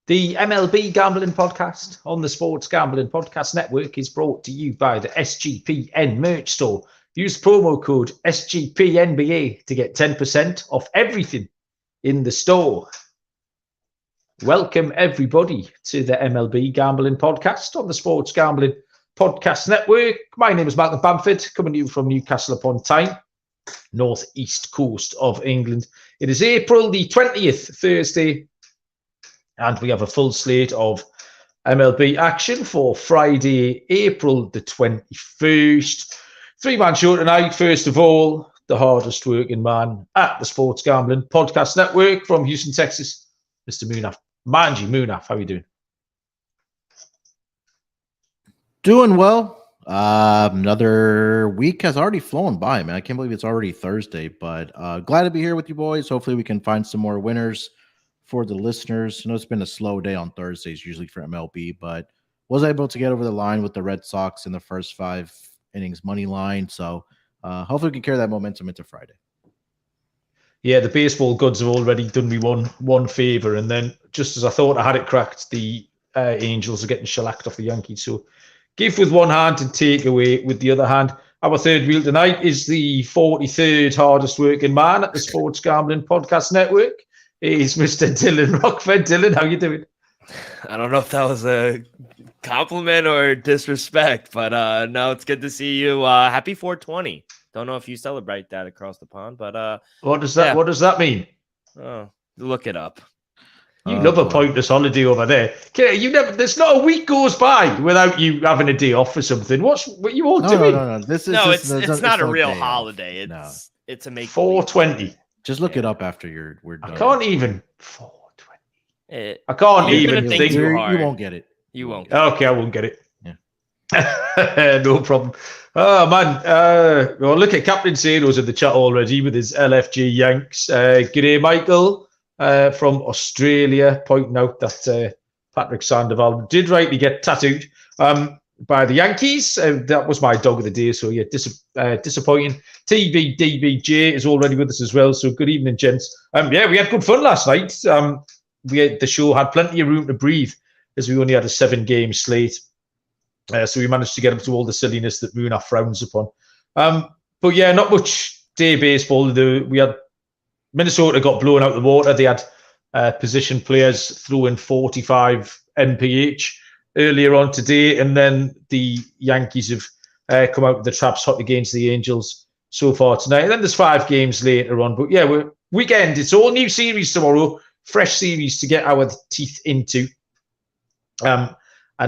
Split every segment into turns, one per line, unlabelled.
The MLB Gambling Podcast on the Sports Gambling Podcast Network is brought to you by the SGPN merch store. Use promo code SGPNBA to get 10% off everything in the store. Welcome, everybody, to the MLB Gambling Podcast on the Sports Gambling Podcast Network. My name is Malcolm Bamford, coming to you from Newcastle upon Tyne, northeast coast of England. It is April the 20th, Thursday, and we have a full slate of MLB action for Friday, April the 21st. Three-man show tonight. First of all, the hardest working man at the Sports Gambling Podcast Network from Houston, Texas, Mr. Munaf Manji. Munaf, how are you doing?
Doing well. Another week has already flown by, man. I can't believe it's already Thursday, but glad to be here with you boys. Hopefully we can find some more winners for the listeners. I know it's been a slow day on Thursdays, usually for MLB, but was able to get over the line with the Red Sox in the first 5 innings money line. So hopefully we can carry that momentum into Friday.
Yeah, the baseball gods have already done me one favor, and then just as I thought I had it cracked, the Angels are getting shellacked off the Yankees. So give with one hand and take away with the other hand. Our third wheel tonight is the 43rd hardest working man at the Sports Gambling Podcast Network. Is Mr. Dylan Rockford. Dylan, how you doing?
I don't know if that was a compliment or disrespect, but no, it's good to see you. Happy 420. Don't know if you celebrate that across the pond, but
what does that mean?
Oh, look it up.
You love a pointless holiday over there. Okay, there's not a week goes by without you having a day off or something. What you all doing?
No.
It's not a real holiday. It's a make
420.
Just look it up after we're done.
I can't even 420. I can't even think.
You won't get it.
You won't.
Okay, I won't get it.
Yeah.
No problem. Oh man. Well, look at Captain Sado's in the chat already with his LFG Yanks. G'day, Michael from Australia, pointing out that Patrick Sandoval did rightly get tattooed by the Yankees. That was my dog of the day. So yeah, disappointing. TBDBJ is already with us as well. So good evening, gents. Yeah, we had good fun last night. The show had plenty of room to breathe as we only had a 7-game slate. So we managed to get up to all the silliness that Munaf frowns upon. But yeah, not much day baseball. We had Minnesota got blown out of the water. They had position players throwing 45 mph earlier on today, and then the Yankees have come out with the traps hot against the Angels so far tonight. And then there's 5 games later on. But yeah, we're weekend. It's all new series tomorrow, fresh series to get our teeth into, and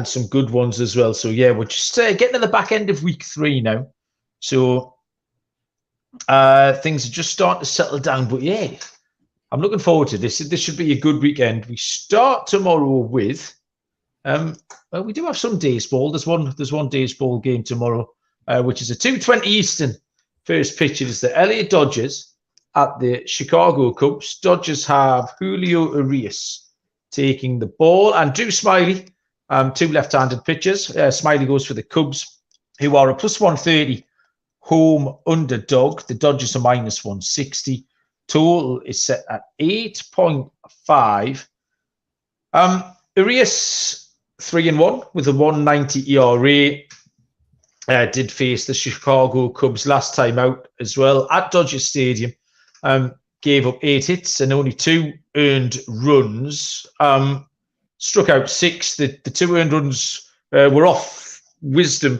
some good ones as well. So yeah, we're just getting to the back end of week 3 now. So things are just starting to settle down. But yeah, I'm looking forward to this. This should be a good weekend. We start tomorrow with. Well, we do have some days ball. There's one days ball game tomorrow, which is a 2:20 Eastern. First pitch is the LA Dodgers at the Chicago Cubs. Dodgers have Julio Urias taking the ball and Drew Smyly, 2 left-handed pitchers. Smyly goes for the Cubs, who are a +130 home underdog. The Dodgers are -160. Total is set at 8.5. Urias 3-1 with a 1.90 ERA. Did face the Chicago Cubs last time out as well at Dodger Stadium. Gave up 8 hits and only 2 earned runs. Struck out 6. The 2 earned runs were off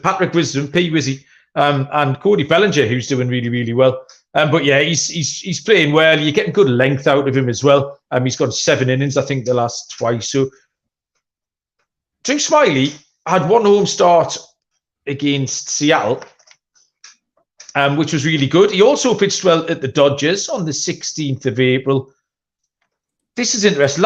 Patrick Wisdom, P. Wizzy, and Cody Bellinger, who's doing really, really well. But yeah, he's playing well. You're getting good length out of him as well. He's got 7 innings, I think, the last twice. So Drew Smyly had 1 home start against Seattle, which was really good. He also pitched well at the Dodgers on the 16th of April. This is interesting.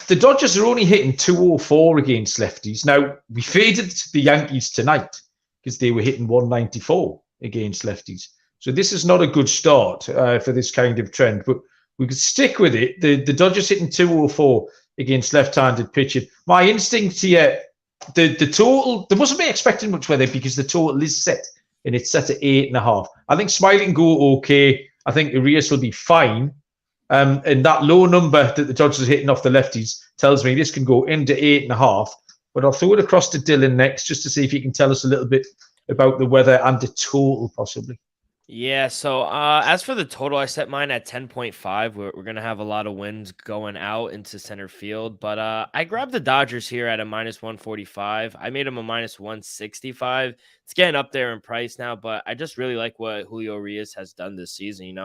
The Dodgers are only hitting 204 against lefties. Now, we faded the Yankees tonight because they were hitting 194 against lefties. So this is not a good start for this kind of trend, but we could stick with it. The Dodgers hitting 204 against left-handed pitching. My instinct here, the total, they mustn't be expecting much with it because the total is set, and it's set at 8.5. I think Smyly can go okay. I think Urias will be fine. And that low number that the Dodgers are hitting off the lefties tells me this can go into 8.5. But I'll throw it across to Dylan next just to see if he can tell us a little bit about the weather and the total, possibly.
Yeah, so as for the total, I set mine at 10.5. We're going to have a lot of winds going out into center field, but I grabbed the Dodgers here at a minus 145. I made them a minus 165. It's getting up there in price now, but I just really like what Julio Urias has done this season.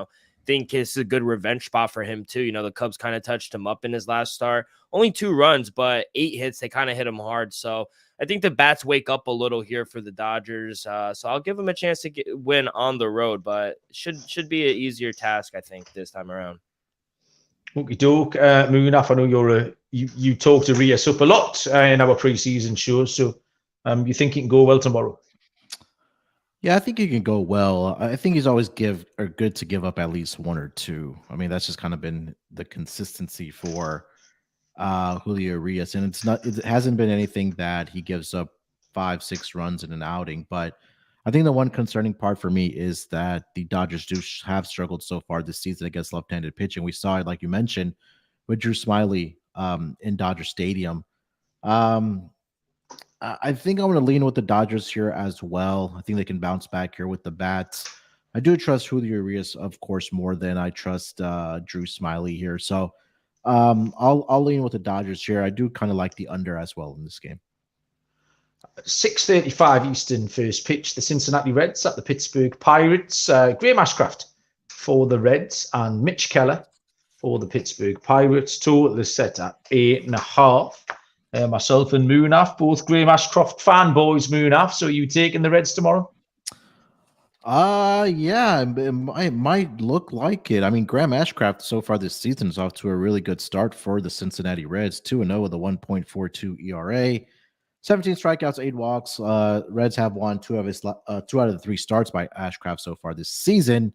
Think it's a good revenge spot for him too. The Cubs kind of touched him up in his last start. Only 2 runs, but 8 hits. They kind of hit him hard. So I think the bats wake up a little here for the Dodgers. So I'll give them a chance to win on the road, but should be an easier task, I think, this time around.
Okie doke. Munaf, I know you talk to Rias up a lot in our preseason shows, so you think it can go well tomorrow?
Yeah, I think he can go well. I think he's always good to give up at least 1 or 2. I mean, that's just kind of been the consistency for Julio Urias, and it hasn't been anything that he gives up 5-6 runs in an outing. But I think the one concerning part for me is that the Dodgers have struggled so far this season against left-handed pitching. We saw it, like you mentioned, with Drew Smyly in Dodger Stadium. I think I'm going to lean with the Dodgers here as well. I think they can bounce back here with the bats. I do trust Julio Urias, of course, more than I trust Drew Smyly here. So I'll lean with the Dodgers here. I do kind of like the under as well in this game.
6:35 Eastern first pitch. The Cincinnati Reds at the Pittsburgh Pirates. Graham Ashcraft for the Reds and Mitch Keller for the Pittsburgh Pirates. Total is set at 8.5. Myself and Munaf, both Graham Ashcroft fanboys. Munaf, so are you taking the Reds tomorrow?
Yeah, it might look like it. I mean, Graham Ashcraft so far this season is off to a really good start for the Cincinnati Reds. 2-0 with a 1.42 ERA, 17 strikeouts, 8 walks. Reds have won 2 out of the 3 starts by Ashcraft so far this season.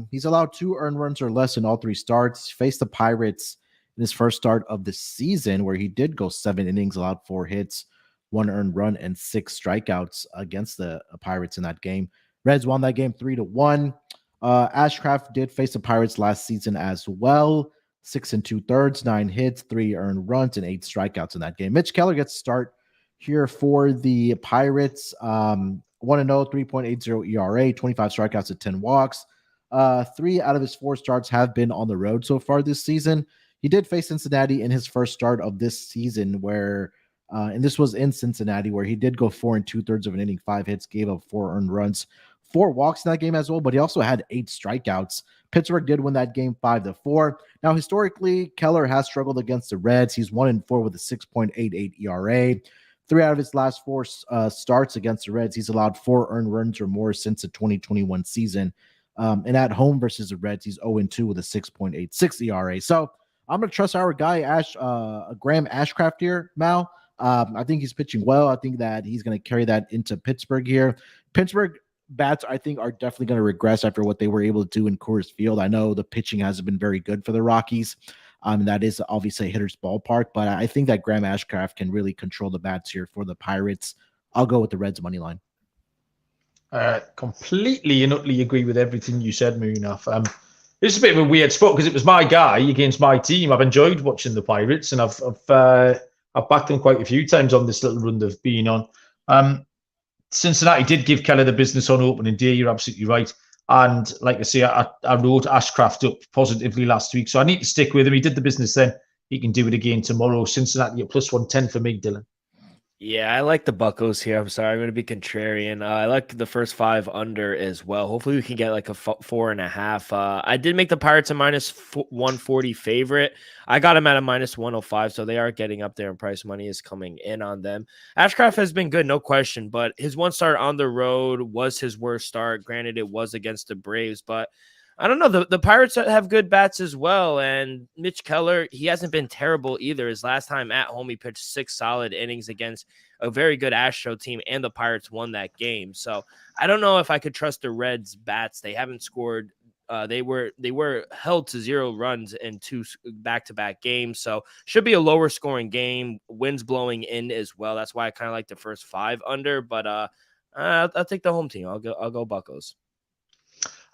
He's allowed 2 earned runs or less in all 3 starts. Faced the Pirates in his first start of the season, where he did go 7 innings, allowed 4 hits, 1 earned run, and 6 strikeouts against the Pirates in that game. Reds won that game 3-1. Ashcraft did face the Pirates last season as well. 6 2/3, 9 hits, 3 earned runs, and 8 strikeouts in that game. Mitch Keller gets a start here for the Pirates. 1-0, 3.80 ERA, 25 strikeouts at 10 walks. 3 out of his 4 starts have been on the road so far this season. He did face Cincinnati in his first start of this season and this was in Cincinnati, where he did go 4 2/3 of an inning, 5 hits, gave up 4 earned runs, 4 walks in that game as well, but he also had 8 strikeouts. Pittsburgh did win that game 5-4. Now, historically, Keller has struggled against the Reds. He's 1-4 with a 6.88 ERA. 3 out of his last 4 starts against the Reds, he's allowed 4 earned runs or more since the 2021 season. And at home versus the Reds, he's 0-2 with a 6.86 ERA. So I'm going to trust our guy, Graham Ashcraft here, Mal. I think he's pitching well. I think that he's going to carry that into Pittsburgh here. Pittsburgh bats, I think, are definitely going to regress after what they were able to do in Coors Field. I know the pitching hasn't been very good for the Rockies. That is obviously a hitter's ballpark, but I think that Graham Ashcraft can really control the bats here for the Pirates. I'll go with the Reds money line.
Completely and utterly agree with everything you said, Munaf. This is a bit of a weird spot because it was my guy against my team. I've enjoyed watching the Pirates, and I've backed them quite a few times on this little run they've been on. Cincinnati did give Keller the business on opening day. You're absolutely right. And like I say, I wrote Ashcraft up positively last week, so I need to stick with him. He did the business then. He can do it again tomorrow. Cincinnati at plus 110 for me, Dylan.
Yeah, I like the Buccos here. I'm sorry, I'm going to be contrarian. I like the first 5 under as well. Hopefully we can get like a 4.5. I did make the Pirates a minus 140 favorite. I got them at a minus 105, so they are getting up there and price money is coming in on them. Ashcraft has been good, no question, but his 1 start on the road was his worst start. Granted, it was against the Braves, but I don't know. The Pirates have good bats as well. And Mitch Keller, he hasn't been terrible either. His last time at home, he pitched 6 solid innings against a very good Astro team, and the Pirates won that game. So I don't know if I could trust the Reds bats. They haven't scored. They were held to 0 runs in 2 back-to-back games. So should be a lower scoring game. Winds blowing in as well. That's why I kind of like the first 5 under. But I'll take the home team. I'll go Buccos.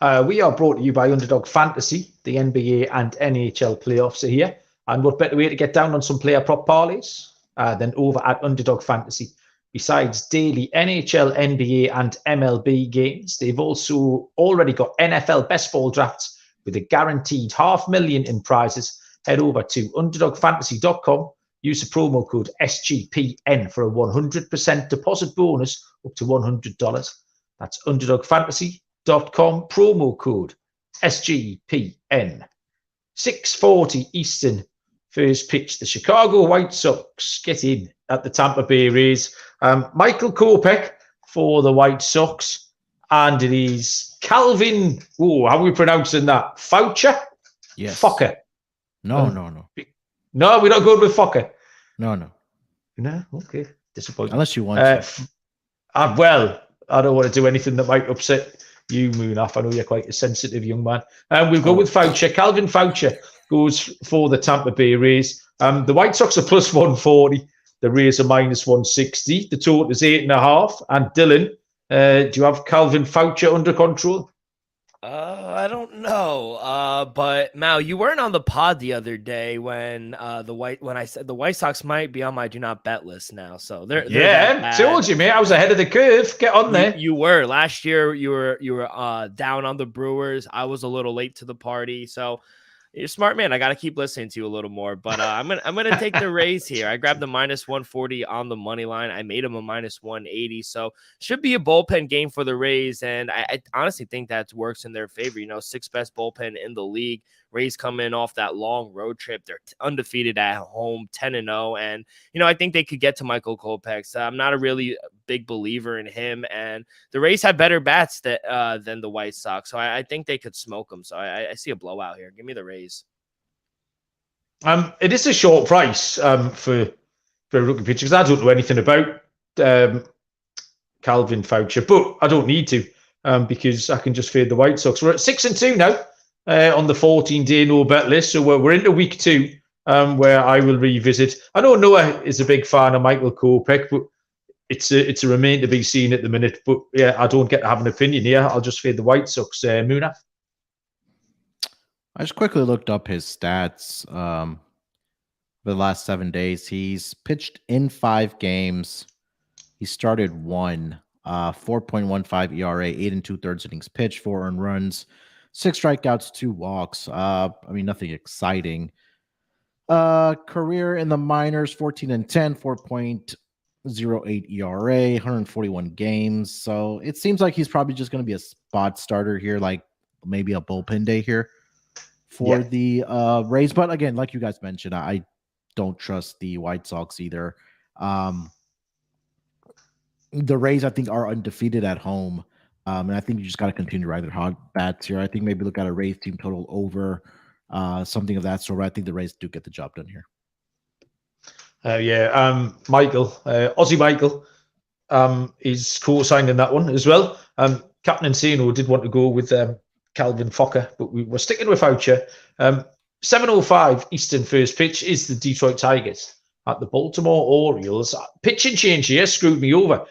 We are brought to you by Underdog Fantasy. The NBA and NHL playoffs are here. And what better way to get down on some player prop parlays than over at Underdog Fantasy? Besides daily NHL, NBA, and MLB games, they've also already got NFL best ball drafts with a guaranteed $500,000 in prizes. Head over to underdogfantasy.com. Use the promo code SGPN for a 100% deposit bonus up to $100. That's underdogfantasy.com, promo code SGPN. 6:40 Eastern, first pitch. The Chicago White Sox get in at the Tampa Bay Rays. Michael Kopech for the White Sox. And it is Calvin, how are we pronouncing that? Foucher?
Yes.
Fokker.
No.
No, we're not good with Fokker.
No.
No? Okay. Disappointing.
Unless you want to.
Well, I don't want to do anything that might upset you, Munaf. I know you're quite a sensitive young man. We'll go with Foucher. Calvin Foucher goes for the Tampa Bay Rays. The White Sox are plus 140. The Rays are minus 160. The total is 8.5. And Dylan, do you have Calvin Foucher under control?
I don't know. But Mal, you weren't on the pod the other day when I said the White Sox might be on my do not bet list now. So they're
told you, mate. I was ahead of the curve. Get on there.
You were last year. You were down on the Brewers. I was a little late to the party. So you're a smart man. I got to keep listening to you a little more. But I'm gonna take the Rays here. I grabbed the minus 140 on the money line. I made them a minus 180. So should be a bullpen game for the Rays. And I honestly think that works in their favor. Sixth best bullpen in the league. Rays come in off that long road trip. They're undefeated at home, 10-0. And, I think they could get to Michael Kopech. So I'm not a really big believer in him. And the Rays have better bats than the White Sox. So I think they could smoke them. So I see a blowout here. Give me the Rays.
It is a short price for a rookie pitcher because I don't know anything about Calvin Foucher, but I don't need to because I can just fade the White Sox. We're at 6-2 now. On the 14-day no bet list. So we're into week 2 where I will revisit. I know Noah is a big fan of Michael Kopech, but it's a remain to be seen at the minute. But yeah, I don't get to have an opinion here. I'll just fade the White Sox. Munaf?
I just quickly looked up his stats for the last 7 days. He's pitched in 5 games. He started 1, 4.15 ERA, 8 2/3 innings pitched, 4 earned runs, 6 strikeouts, 2 walks. Nothing exciting. Career in the minors, 14-10, 4.08 ERA, 141 games. So it seems like he's probably just going to be a spot starter here, like maybe a bullpen day here for the Rays. But again, like you guys mentioned, I don't trust the White Sox either. The Rays, I think, are undefeated at home. And I think you just got to continue to ride their hot bats here. I think maybe look at a Rays team total over something of that sort. I think the Rays do get the job done here.
Michael, Aussie Michael is co-signed in that one as well. Captain Encino did want to go with Calvin Fokker, but we were sticking with Foucher. 7:05 Eastern first pitch is the Detroit Tigers at the Baltimore Orioles. Pitching change here screwed me over.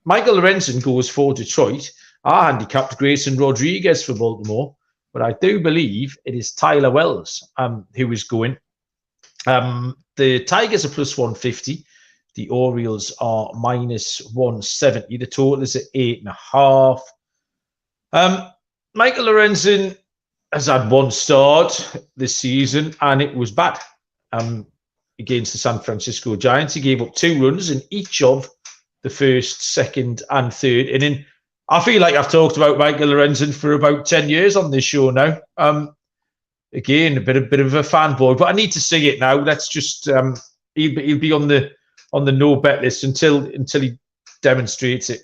Michael Lorenzen goes for Detroit. I handicapped Grayson Rodriguez for Baltimore, but I do believe it is Tyler Wells who is going. The Tigers are plus 150. The Orioles are minus 170. The total is at 8.5. Michael Lorenzen has had 1 start this season, and it was bad. Against the San Francisco Giants, he gave up 2 runs in each of the first, second, and third inning. I feel like I've talked about Michael Lorenzen for about 10 years on this show now. Again, a bit of a fanboy, but I need to see it now. Let's just he'll be on the no bet list until he demonstrates it.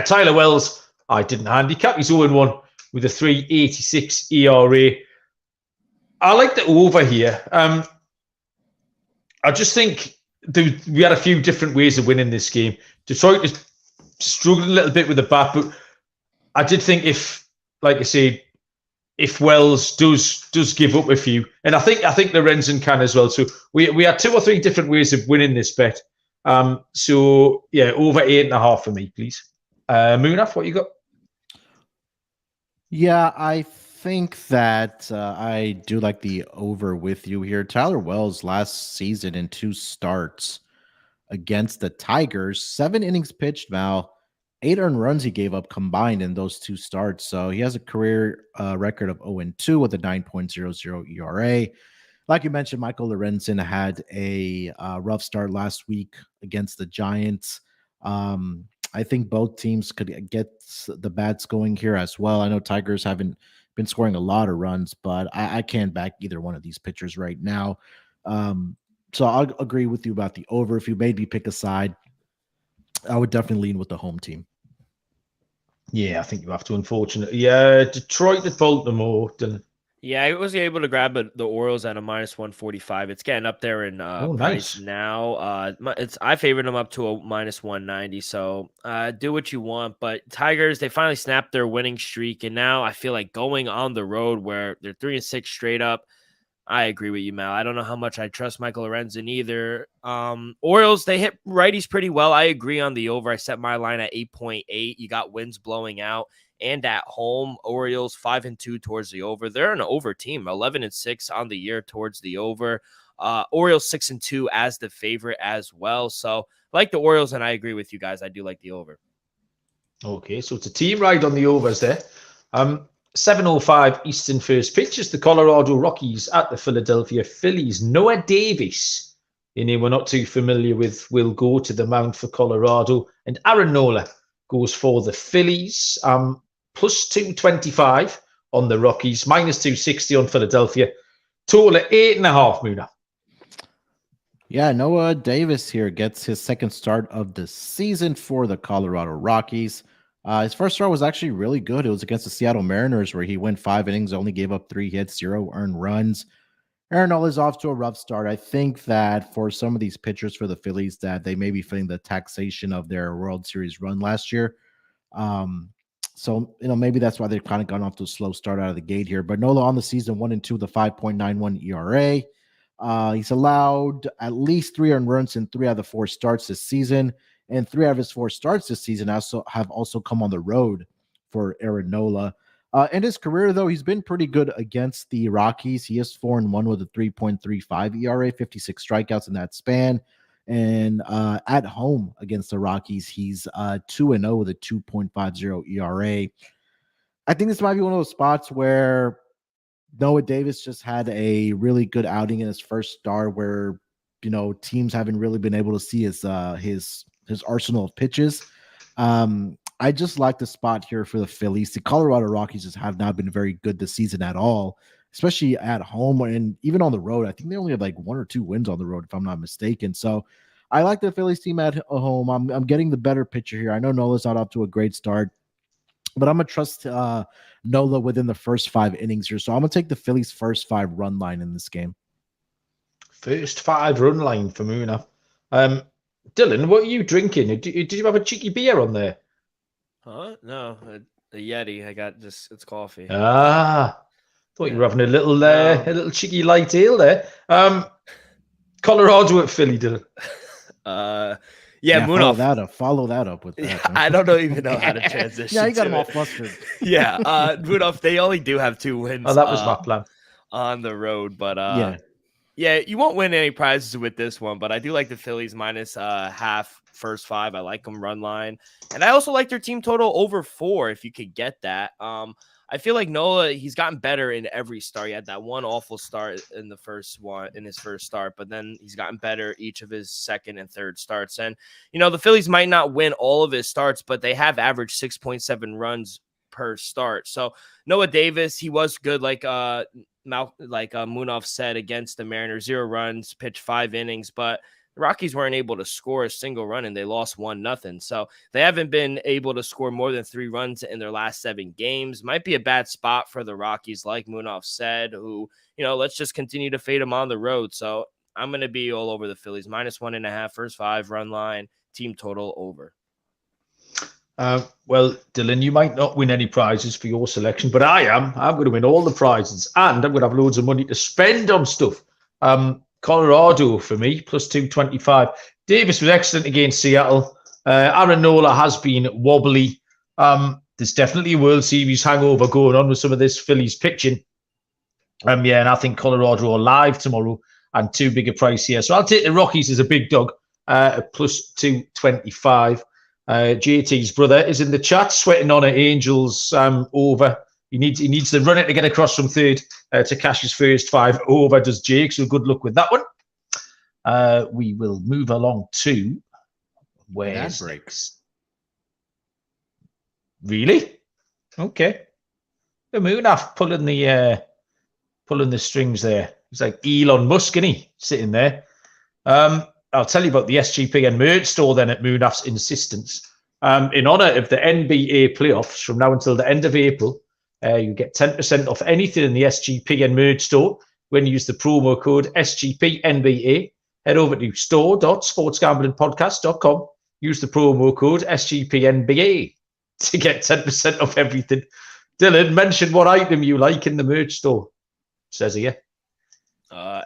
Tyler Wells, I didn't handicap. He's 0-1 with a 3.86 ERA. I like the over here. I just think we had a few different ways of winning this game. Detroit is struggling a little bit with the bat, but I did think if Wells does give up a few, and I think Lorenzen can as well. So we had 2 or 3 different ways of winning this bet. So yeah, over 8.5 for me, please. Munaf, what you got?
Yeah, I think that I do like the over with you here. Tyler Wells last season in 2 starts against the Tigers, 7 innings pitched, Mal, 8 earned runs he gave up combined in those 2 starts. So he has a career record of 0-2 with a 9.00 ERA. Like you mentioned, Michael Lorenzen had a rough start last week against the Giants. I think both teams could get the bats going here as well. I know Tigers haven't been scoring a lot of runs, but I can't back either one of these pitchers right now. So I'll agree with you about the over. If you made me pick a side, I would definitely lean with the home team.
Yeah, I think you have to, unfortunately. Yeah, Detroit at Baltimore.
Yeah, I was able to grab the Orioles at a -145. It's getting up there in price
nice.
now. I favored them up to a -190. So do what you want. But Tigers, they finally snapped their winning streak, and now I feel like going on the road where they're 3-6 straight up. I agree with you, Mal. I don't know how much I trust Michael Lorenzen either. Orioles, they hit righties pretty well. I agree on the over. I set my line at 8.8. You got winds blowing out. And at home, Orioles 5-2 towards the over. They're an over team, 11-6 on the year towards the over. Orioles 6-2 as the favorite as well. So like the Orioles, and I agree with you guys. I do like the over.
Okay, so it's a team ride on the overs there. 7:05 Eastern first pitch is the Colorado Rockies at the Philadelphia Phillies. Noah Davis, and we're not too familiar with, will go to the mound for Colorado. And Aaron Nola goes for the Phillies. Plus 225 on the Rockies, -260 on Philadelphia. Total at 8.5, Munaf.
Yeah, Noah Davis here gets his second start of the season for the Colorado Rockies. His first start was actually really good. It was against the Seattle Mariners, where he went 5 innings, only gave up 3 hits, 0 earned runs. Aaron Nola is off to a rough start. I think that for some of these pitchers for the Phillies, that they may be feeling the taxation of their World Series run last year. So, maybe that's why they've kind of gone off to a slow start out of the gate here. But Nola on the season, 1-2, the 5.91 ERA. He's allowed at least 3 earned runs in 3 out of the 4 starts this season. And 3 out of his 4 starts this season have also come on the road for Aaron Nola. In his career, though, he's been pretty good against the Rockies. He is 4-1 with a 3.35 ERA, 56 strikeouts in that span. And at home against the Rockies, he's 2-0 with a 2.50 ERA. I think this might be one of those spots where Noah Davis just had a really good outing in his first start, where teams haven't really been able to see his arsenal of pitches. I just like the spot here for the Phillies. The Colorado Rockies just have not been very good this season at all, especially at home and even on the road. I think they only have like 1 or 2 wins on the road, if I'm not mistaken. So I like the Phillies team at home. I'm getting the better pitcher here. I know Nola's not off to a great start, but I'm going to trust Nola within the first 5 innings here. So I'm going to take the Phillies' first 5 run line in this game.
First 5 run line for Munaf. Dylan, what are you drinking? Did you have a cheeky beer on there?
Huh? No, a Yeti. I got it's coffee.
Thought you were having a little cheeky light ale there. Colorado at Philly, Dylan.
Munaf.
Follow that up with that.
Yeah, I don't even know how to transition.
Yeah, you got them all flustered.
Yeah, Munaf. They only do have 2 wins.
Oh, that was my plan
on the road, but yeah, you won't win any prizes with this one. But I do like the Phillies -half first 5. I like them run line, and I also like their team total over 4 if you could get that. I feel like Nola, he's gotten better in every start. He had that one awful start in his first start, but then he's gotten better each of his second and third starts. And the Phillies might not win all of his starts, but they have averaged 6.7 runs per start. So Noah Davis, he was good, like Munaf said, against the Mariners, 0 runs, pitched 5 innings, but the Rockies weren't able to score a single run, and they lost 1-0. So they haven't been able to score more than 3 runs in their last 7 games. Might be a bad spot for the Rockies, like Munaf said, who, let's just continue to fade them on the road. So I'm going to be all over the Phillies, -1.5, first 5 run line, team total over.
Well, Dylan, you might not win any prizes for your selection, but I'm going to win all the prizes, and I'm going to have loads of money to spend on stuff. Colorado for me, plus 225. Davis was excellent against Seattle. Aaron Nola has been wobbly. there's definitely a World Series hangover going on with some of this Phillies pitching. And I think Colorado are live tomorrow and too big a price here. So I'll take the Rockies as a big dog, plus 225. JT's brother is in the chat, sweating on an Angels over. He needs to run it to get across from third to cash his first 5 over, does Jake. So good luck with that one. We will move along to where's breaks. Really? Okay. The Munaf pulling the strings there. He's like Elon Musk, isn't he? Sitting there. I'll tell you about the SGPN merch store then at Munaf's insistence. In honor of the NBA playoffs from now until the end of April, you get 10% off anything in the SGPN merch store when you use the promo code SGPNBA. Head over to store.sportsgamblingpodcast.com. Use the promo code SGPNBA to get 10% off everything. Dylan, mention what item you like in the merch store. Says here.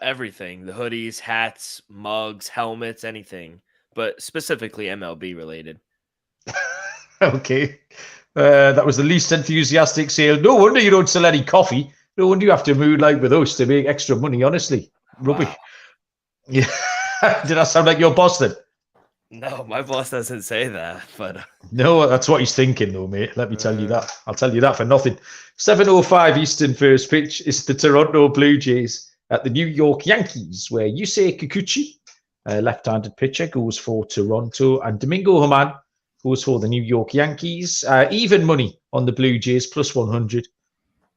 Everything. The hoodies, hats, mugs, helmets, anything. But specifically MLB related.
Okay. That was the least enthusiastic sale. No wonder you don't sell any coffee. No wonder you have to moonlight with us to make extra money, honestly. Rubbish. Wow. Yeah. Did that sound like your boss then?
No, my boss doesn't say that, but
no, that's what he's thinking though, mate. Let me tell you that. I'll tell you that for nothing. 7:05 Eastern first pitch is the Toronto Blue Jays at the New York Yankees, where Yusei Kikuchi, a left-handed pitcher, goes for Toronto, and Domingo Germán goes for the New York Yankees. Even money on the Blue Jays, plus 100.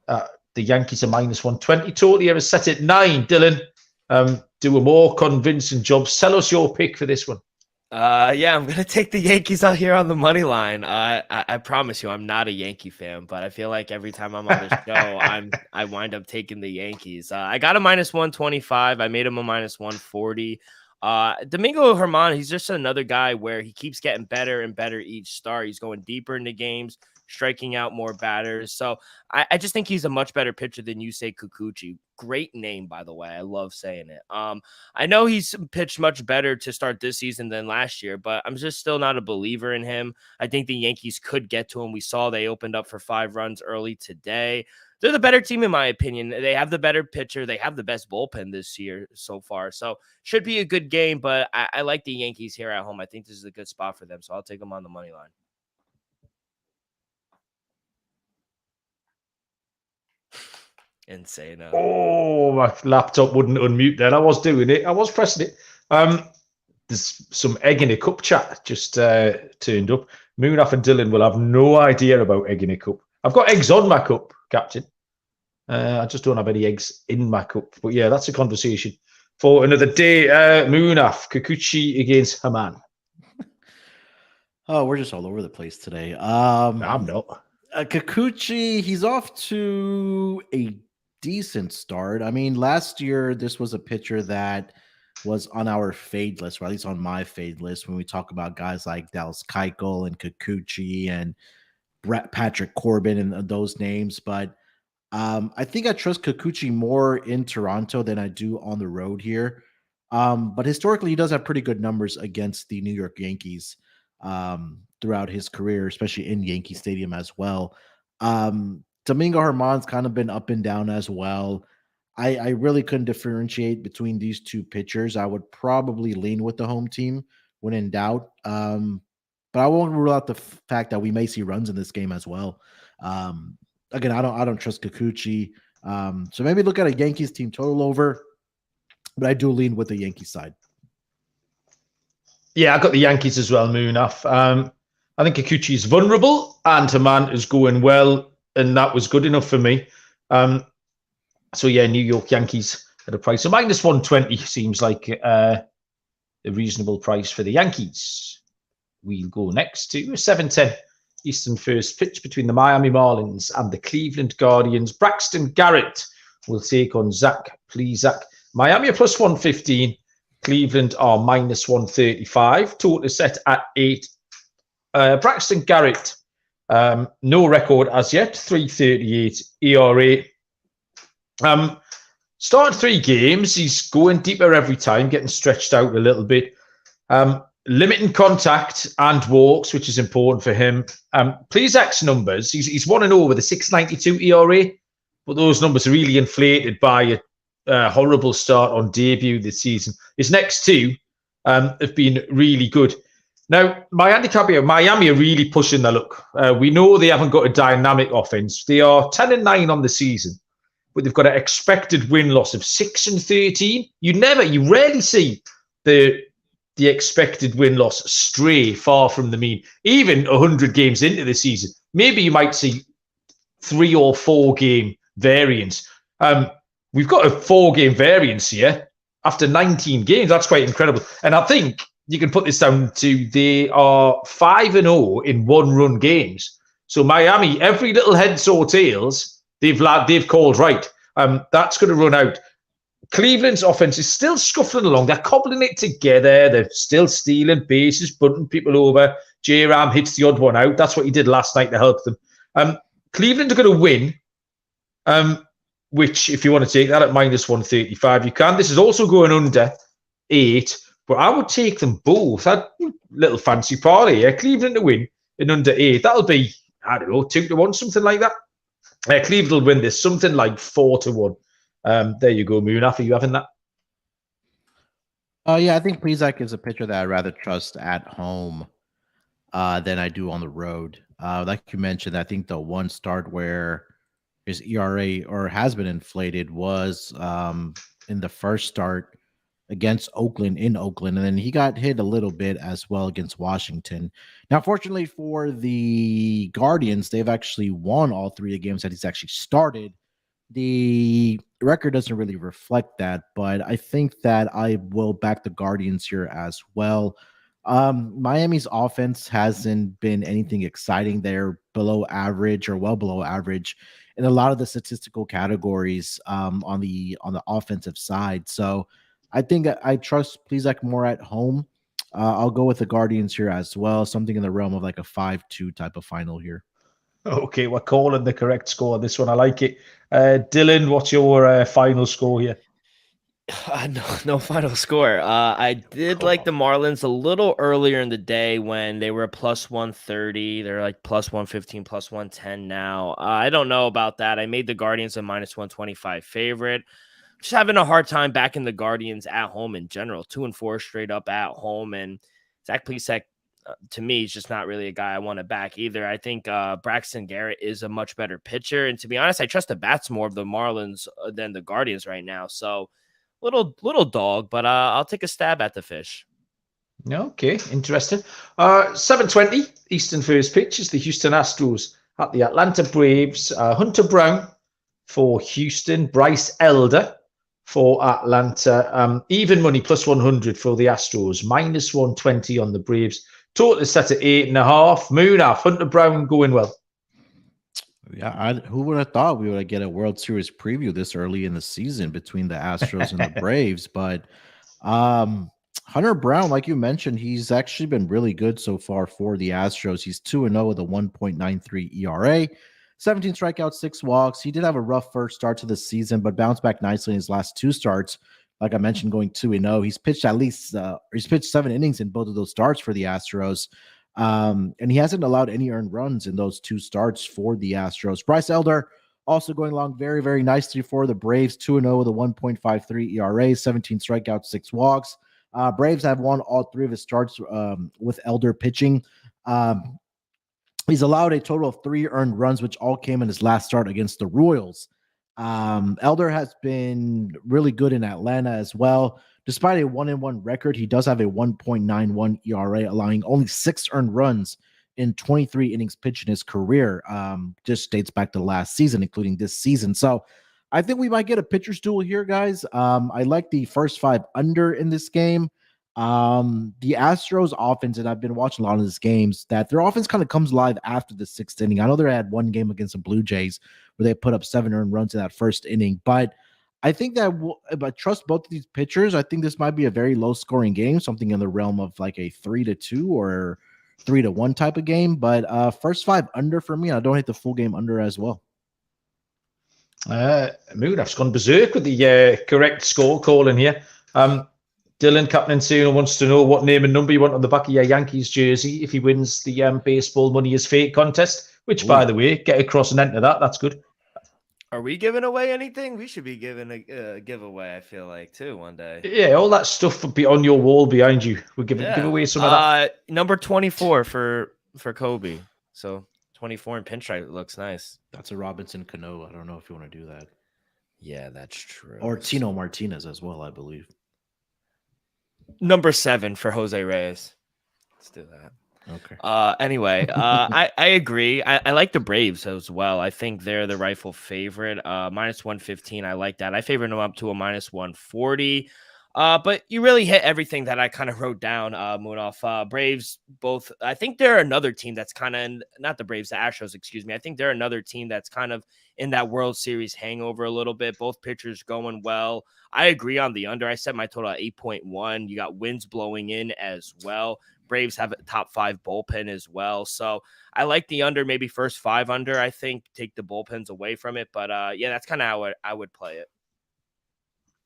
The Yankees are minus 120. Total here is set at 9. Dylan, do a more convincing job. Sell us your pick for this one.
I'm gonna take the Yankees out here on the money line. I promise you, I'm not a Yankee fan, but I feel like every time I'm on the show, I wind up taking the Yankees. I got a minus 125. I made him a minus 140. Domingo Germán, he's just another guy where he keeps getting better and better each start. He's going deeper into games, striking out more batters. So I just think he's a much better pitcher than Yusei Kikuchi. Great name, by the way. I love saying it. I know he's pitched much better to start this season than last year, but I'm just still not a believer in him. I think the Yankees could get to him. We saw they opened up for 5 runs early today. They're the better team, in my opinion. They have the better pitcher. They have the best bullpen this year so far. So should be a good game, but I like the Yankees here at home. I think this is a good spot for them, so I'll take them on the money line. Insane.
Oh, my laptop wouldn't unmute then. I was doing it. I was pressing it. There's some egg in a cup chat just turned up. Munaf and Dylan will have no idea about egg in a cup. I've got eggs on my cup, Captain. I just don't have any eggs in my cup. But yeah, that's a conversation for another day. Munaf, Kikuchi against Germán.
Oh, we're just all over the place today.
I'm not.
Kikuchi, he's off to a decent start. I mean, last year, this was a pitcher that was on our fade list, or at least on my fade list, when we talk about guys like Dallas Keuchel and Kikuchi and Patrick Corbin and those names. But I think I trust Kikuchi more in Toronto than I do on the road here. But historically, he does have pretty good numbers against the New York Yankees throughout his career, especially in Yankee Stadium as well. Domingo Germán's kind of been up and down as well. I really couldn't differentiate between these two pitchers. I would probably lean with the home team when in doubt. But I won't rule out the fact that we may see runs in this game as well. Again, I don't trust Kikuchi. So maybe look at a Yankees team total over, but I do lean with the Yankees side.
Yeah, I got the Yankees as well, Munaf. I think Kikuchi is vulnerable and Germán is going well, and that was good enough for me. So yeah, New York Yankees at a price of minus 120 seems like a reasonable price for the Yankees. We'll go next to a 7:10 Eastern first pitch between the Miami Marlins and the Cleveland Guardians. Braxton Garrett will take on Zach Plesac. Miami are plus 115. Cleveland are minus 135. Total set at 8. Braxton Garrett, no record as yet, 3.38 ERA. Started 3 games. He's going deeper every time, getting stretched out a little bit. limiting contact and walks, which is important for him. Plezak's numbers, he's 1-0 with a 6.92 ERA, but those numbers are really inflated by a horrible start on debut this season. His next two have been really good. Now, my handicap here, Miami are really pushing their luck. We know they haven't got a dynamic offense. They are 10-9 on the season, but they've got an expected win-loss of 6-13. You rarely see the expected win-loss stray far from the mean. Even 100 games into the season, maybe you might see 3 or 4 game variance. We've got a 4-game variance here after 19 games. That's quite incredible. And I think you can put this down to they are 5-0 in 1-run games. So Miami, every little heads or tails, they've called right. That's going to run out. Cleveland's offense is still scuffling along. They're cobbling it together. They're still stealing bases, bunting people over. J-Ram hits the odd one out. That's what he did last night to help them. Cleveland are going to win, which if you want to take that at -135, you can. This is also going under 8. But I would take them both. That little fancy parlay here. Cleveland to win in under 8. That'll be, I don't know, 2-1, something like that. Cleveland will win this, something like 4-1. There you go, Munaf. Are you having that?
Yeah, I think Plezak is a pitcher that I'd rather trust at home than I do on the road. Like you mentioned, I think the one start where his ERA or has been inflated was in the first start against Oakland in Oakland, and then he got hit a little bit as well against Washington. Now, fortunately for the Guardians, they've actually won all 3 games that he's actually started. The record doesn't really reflect that, but I think that I will back the Guardians here as well. Miami's offense hasn't been anything exciting. They're below average or well below average in a lot of the statistical categories on the offensive side. So I think I trust Plezak more at home. I'll go with the Guardians here as well. Something in the realm of like a 5-2 type of final here.
Okay, we're calling the correct score on this one. I like it. Dylan, what's your final score here?
No final score. I did like the Marlins a little earlier in the day when they were +130. They're like +115, +110 now. I don't know about that. I made the Guardians a -125 favorite. Just having a hard time backing the Guardians at home in general. 2-4 straight up at home, and Zach Plesac, to me, is just not really a guy I want to back either. I think Braxton Garrett is a much better pitcher, and to be honest, I trust the bats more of the Marlins than the Guardians right now. So little dog, but I'll take a stab at the fish.
Okay, interesting. 7:20 Eastern first pitch is the Houston Astros at the Atlanta Braves. Hunter Brown for Houston, Bryce Elder for Atlanta. Even money +100 for the Astros, -120 on the Braves. Total is set at 8.5. Munaf, Hunter Brown going well.
Yeah, who would have thought we would get a World Series preview this early in the season between the Astros and the Braves? But Hunter Brown, like you mentioned, he's actually been really good so far for the Astros. He's 2-0 with a 1.93 ERA. 17 strikeouts, 6 walks. He did have a rough first start to the season, but bounced back nicely in his last 2 starts. Like I mentioned, going 2-0. He's pitched he's pitched 7 innings in both of those starts for the Astros. And he hasn't allowed any earned runs in those 2 starts for the Astros. Bryce Elder also going along very, very nicely for the Braves. 2-0 with a 1.53 ERA, 17 strikeouts, 6 walks. Braves have won all 3 of his starts with Elder pitching. He's allowed a total of 3 earned runs, which all came in his last start against the Royals. Elder has been really good in Atlanta as well. Despite a 1-1 record, he does have a 1.91 ERA, allowing only 6 earned runs in 23 innings pitched in his career. Just dates back to last season, including this season. So I think we might get a pitcher's duel here, guys. I like the first 5 under in this game. The Astros offense, and I've been watching a lot of these games, that their offense kind of comes alive after the 6th inning. I know they had one game against the Blue Jays where they put up 7 earned runs in that first inning, but I think that if I trust both of these pitchers, I think this might be a very low scoring game, something in the realm of like a 3-2 or 3-1 type of game. But first 5 under for me. I don't hit the full game under as well.
Munaf's gone berserk with the correct score calling here. Dylan Dylan, Captain Insano, wants to know what name and number you want on the back of your Yankees jersey if he wins the baseball money is fake contest, which, by the way, get across and enter that. That's good.
Are we giving away anything? We should be giving a giveaway, I feel like, too, one day.
Yeah, all that stuff will be on your wall behind you. We'll give away some of that.
Number 24 for Kobe. So 24 in pinstripe looks nice.
That's a Robinson Cano. I don't know if you want to do that.
Yeah, that's true.
Or Tino Martinez as well, I believe.
Number 7 for Jose Reyes. Let's do that.
Okay.
Anyway, I agree. I like the Braves as well. I think they're the rightful favorite. Minus 115. I like that. I favor them up to a minus 140. But you really hit everything that I kind of wrote down, Munaf. Braves, both. I think they're another team that's kind of not the Braves, the Astros, excuse me. I think they're another team that's kind of in that World Series hangover a little bit. Both pitchers going well. I agree on the under. I set my total at 8.1. You got winds blowing in as well. Braves have a top 5 bullpen as well. So I like the under, maybe first 5 under, I think, take the bullpens away from it. But yeah, that's kind of how I would play it.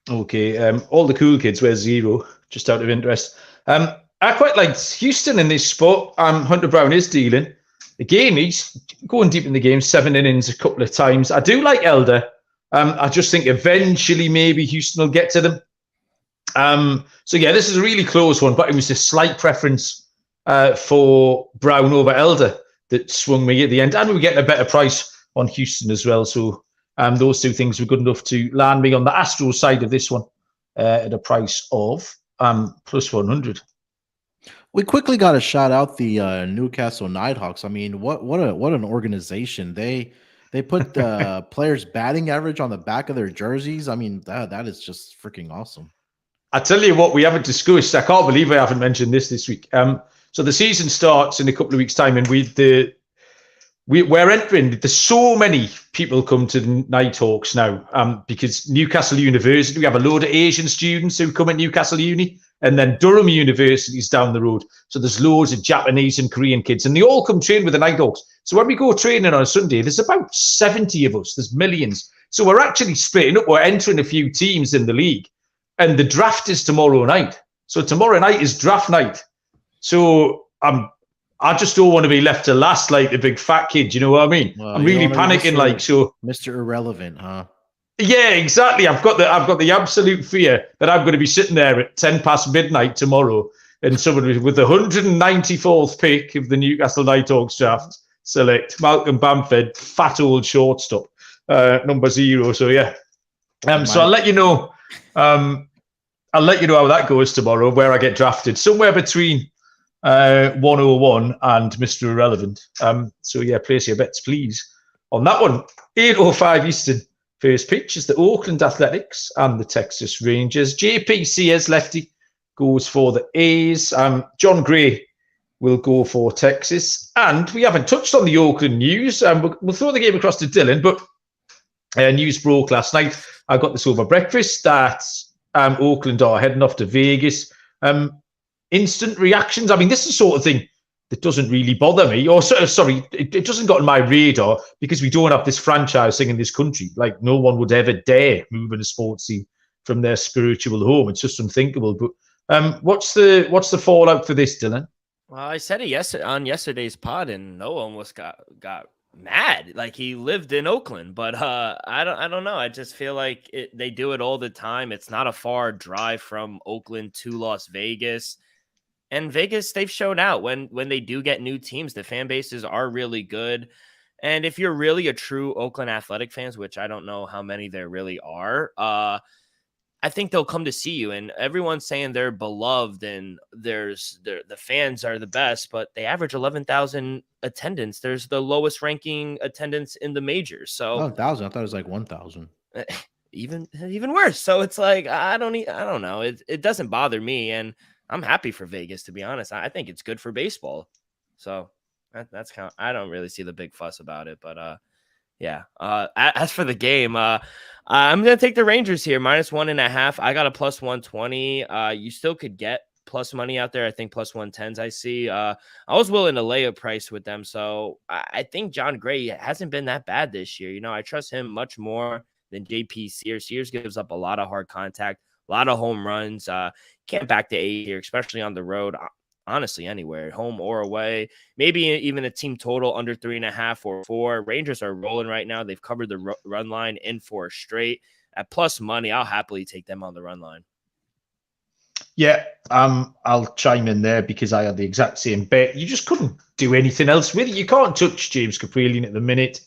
Okay. All the cool kids wear 0, just out of interest. I quite liked Houston in this spot. Hunter Brown is dealing. Again, he's going deep in the game, 7 innings a couple of times. I do like Elder. I just think eventually maybe Houston will get to them. So yeah, this is a really close one, but it was a slight preference for Brown over Elder that swung me at the end, and we were getting a better price on Houston as well. So those two things were good enough to land me on the Astros side of this one at a price of plus 100.
We quickly got to shout out the Newcastle Nighthawks. I mean, what an organization. They put the players' batting average on the back of their jerseys. I mean, that is just freaking awesome.
I tell you what, we haven't discussed. I can't believe I haven't mentioned this week. So the season starts in a couple of weeks' time, and we're entering. There's so many people come to the Nighthawks now because Newcastle University. We have a load of Asian students who come at Newcastle Uni, and then Durham University is down the road. So there's loads of Japanese and Korean kids, and they all come train with the Nighthawks. So when we go training on a Sunday, there's about 70 of us. There's millions. So we're actually splitting up. We're entering a few teams in the league. And the draft is tomorrow night. So tomorrow night is draft night. So I just don't want to be left to last like the big fat kid. You know what I mean?
Well,
I'm really panicking.
Mr. Irrelevant, huh?
Yeah, exactly. I've got the absolute fear that I'm going to be sitting there at 10 past midnight tomorrow, and someone with the 194th pick of the Newcastle Nighthawks draft select Malcolm Bamford, fat old shortstop, number 0. So yeah. So I'll let you know. I'll let you know how that goes tomorrow, where I get drafted, somewhere between 101 and Mr. Irrelevant. So yeah, place your bets, please, on that one. 8:05 Eastern. First pitch is the Oakland Athletics and the Texas Rangers. JPC as lefty goes for the A's. John Gray will go for Texas. And we haven't touched on the Oakland news. We'll throw the game across to Dylan, but news broke last night. I got this over breakfast that Oakland are heading off to Vegas. Instant reactions. I mean, this is the sort of thing that doesn't really bother me. Or sorry, it doesn't got on my radar because we don't have this franchise thing in this country. Like, no one would ever dare move in a sports team from their spiritual home. It's just unthinkable. But what's the fallout for this, Dylan?
Well, I said it on yesterday's pod, and Noah almost got mad. Like, he lived in Oakland, but I don't know. I just feel like they do it all the time. It's not a far drive from Oakland to Las Vegas. And Vegas, they've shown out when they do get new teams, the fan bases are really good. And if you're really a true Oakland Athletic fans, which I don't know how many there really are, I think they'll come to see you. And everyone's saying they're beloved and the fans are the best, but they average 11,000 attendance. There's the lowest ranking attendance in the majors. So
11,000. I thought it was like 1,000.
Even worse. So it's like I don't know. It doesn't bother me, and I'm happy for Vegas, to be honest. I think it's good for baseball. So that's kind of, I don't really see the big fuss about it, but yeah. As for the game, I'm going to take the Rangers here, minus 1.5. I got a plus 120. You still could get plus money out there. I think plus 110s I see. I was willing to lay a price with them. So I think John Gray hasn't been that bad this year. You know, I trust him much more than JP Sears. Sears gives up a lot of hard contact. A lot of home runs. Can't back the 8 here, especially on the road. Honestly, anywhere, home or away. Maybe even a team total under 3.5 or 4. Rangers are rolling right now. They've covered the run line in 4 straight. At plus money, I'll happily take them on the run line.
Yeah, I'll chime in there because I had the exact same bet. You just couldn't do anything else with it. You can't touch James Caprillion at the minute.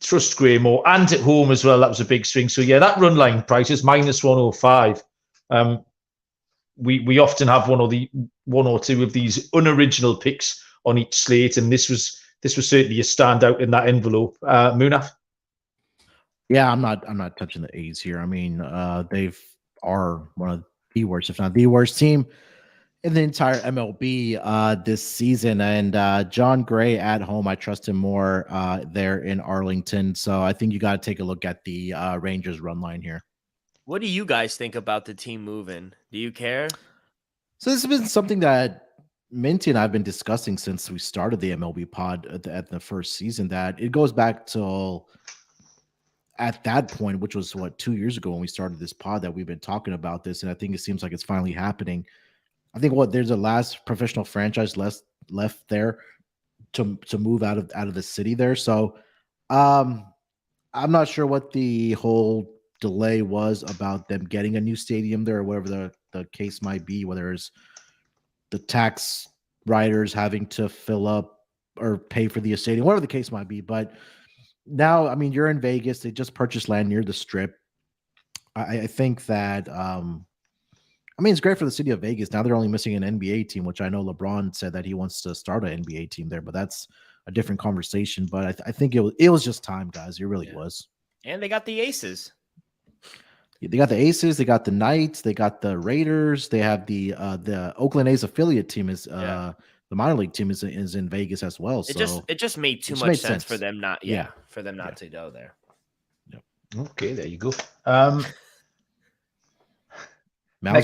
Trust Graymore, and at home as well. That was a big swing. So yeah, that run line price is minus 105. We often have one or two of these unoriginal picks on each slate, and this was certainly a standout in that envelope. Munaf?
Yeah, I'm not touching the A's here. I mean, they are one of the worst, if not the worst team in the entire MLB this season. And John Gray at home, I trust him more there in Arlington. So I think you got to take a look at the Rangers run line here. What
do you guys think about the team moving? Do you care?
So this has been something that Minty and I have been discussing since we started the MLB pod at the first season, that it goes back till at that point, which was 2 years ago when we started this pod, that we've been talking about this. And I think it seems like it's finally happening. I think there's a last professional franchise left there to move out of the city there. So I'm not sure what the whole delay was about them getting a new stadium there, or whatever the case might be, whether it's the tax writers having to fill up or pay for the stadium, whatever the case might be. But now, I mean, you're in Vegas. They just purchased land near the Strip. I think that, I mean, it's great for the city of Vegas. Now they're only missing an NBA team, which I know LeBron said that he wants to start an NBA team there, but that's a different conversation. But I think it was just time, guys. It really was.
And they got the Aces.
They got the Aces, they got the Knights, they got the Raiders, they have the Oakland A's affiliate team is the minor league team is in Vegas as well. So
it just made too much sense for them not to go there.
Yep.
Okay, there you go.
Mal's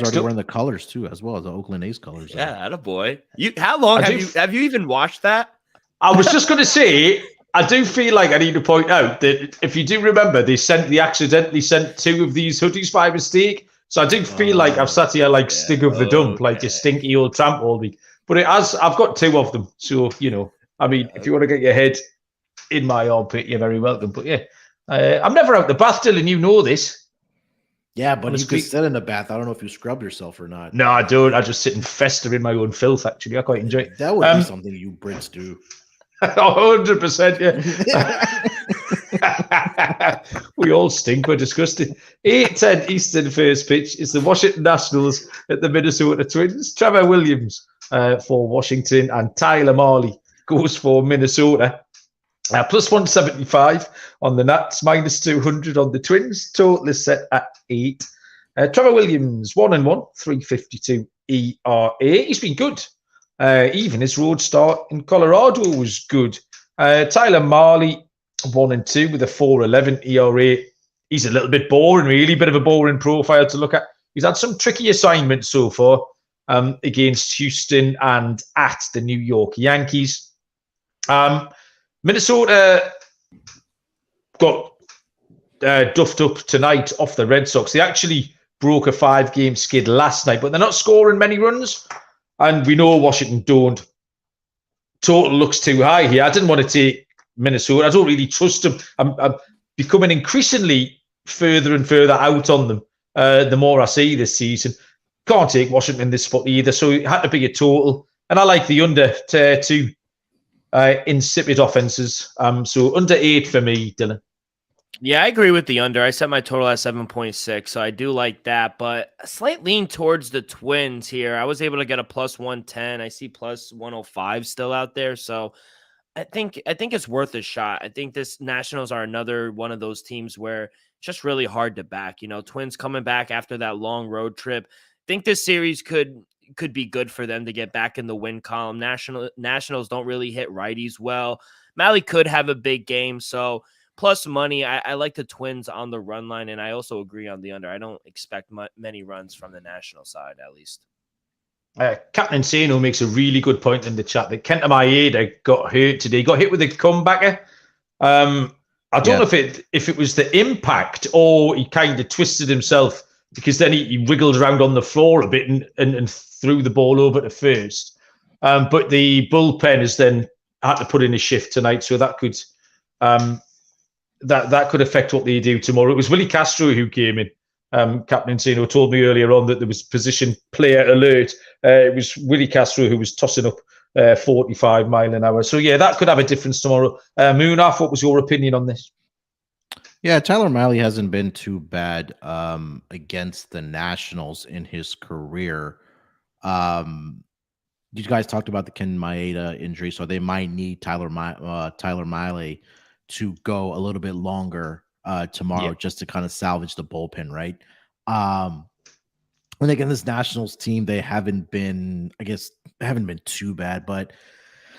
already wearing the colors too, as well as the Oakland A's colors.
Yeah, attaboy. How long have you even watched that?
I was just going to say, I do feel like I need to point out that if you do remember, they accidentally sent 2 of these hoodies by mistake. So I do feel like I've sat here like stink of the dump, like a stinky old tramp all week. But I've got 2 of them. So, I mean, if you want to get your head in my armpit, you're very welcome. But yeah, I'm never out the bath, Dylan. You know this.
Yeah, but you could sit in the bath. I don't know if you scrub yourself or not.
No, I don't. I just sit and fester in my own filth, actually. I quite enjoy it.
That would be something you Brits do.
100%, yeah. We all stink. We're disgusting. 8:10 Eastern first pitch is the Washington Nationals at the Minnesota Twins. Trevor Williams for Washington and Tyler Mahle goes for Minnesota. Plus 175 on the Nats, minus 200 on the Twins. Total is set at 8. Trevor Williams, 1-1, 3.52 ERA. He's been good. Even his road start in Colorado was good. Tyler Mahle, 1-2 with a 4.11 ERA. He's a little bit boring, really, bit of a boring profile to look at. He's had some tricky assignments so far against Houston and at the New York Yankees. Minnesota got duffed up tonight off the Red Sox. They actually broke a 5-game skid last night, but they're not scoring many runs. And we know Washington don't. Total looks too high here. I didn't want to take Minnesota. I don't really trust them. I'm becoming increasingly further and further out on them the more I see this season. Can't take Washington in this spot either, so it had to be a total. And I like the under 2 insipid offenses. So under 8 for me, Dylan.
Yeah, I agree with the under. I set my total at 7.6, so I do like that. But a slight lean towards the Twins here. I was able to get a plus 110. I see plus 105 still out there. So I think it's worth a shot. I think this Nationals are another one of those teams where it's just really hard to back. Twins coming back after that long road trip. I think this series could be good for them to get back in the win column. Nationals don't really hit righties well. Mahle could have a big game, so plus money, I like the Twins on the run line, and I also agree on the under. I don't expect many runs from the National side, at least.
Captain Insano makes a really good point in the chat that Kenta Maeda got hurt today. He got hit with a comebacker. I don't know if it was the impact or he kind of twisted himself because then he wiggled around on the floor a bit and threw the ball over to first. But the bullpen has then had to put in a shift tonight, so that could that could affect what they do tomorrow. It was Willie Castro who came in. Captain Insano told me earlier on that there was position player alert. It was Willie Castro who was tossing up 45 mile an hour. So yeah, that could have a difference tomorrow. Munaf, what was your opinion on this?
Yeah, Tyler Miley hasn't been too bad against the Nationals in his career. You guys talked about the Ken Maeda injury, so they might need Tyler Miley to go a little bit longer tomorrow just to kind of salvage the bullpen, right? And again, this Nationals team, they haven't been too bad, but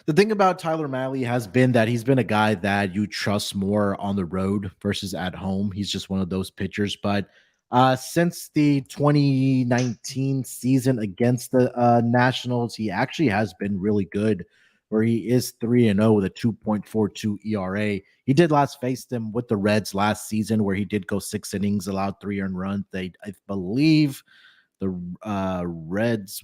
the thing about Tyler Miley has been that he's been a guy that you trust more on the road versus at home. He's just one of those pitchers. But since the 2019 season against the Nationals, he actually has been really good, where he is 3-0 with a 2.42 ERA. He did last face them with the Reds last season, where he did go 6 innings, allowed 3 earned runs. I believe the Reds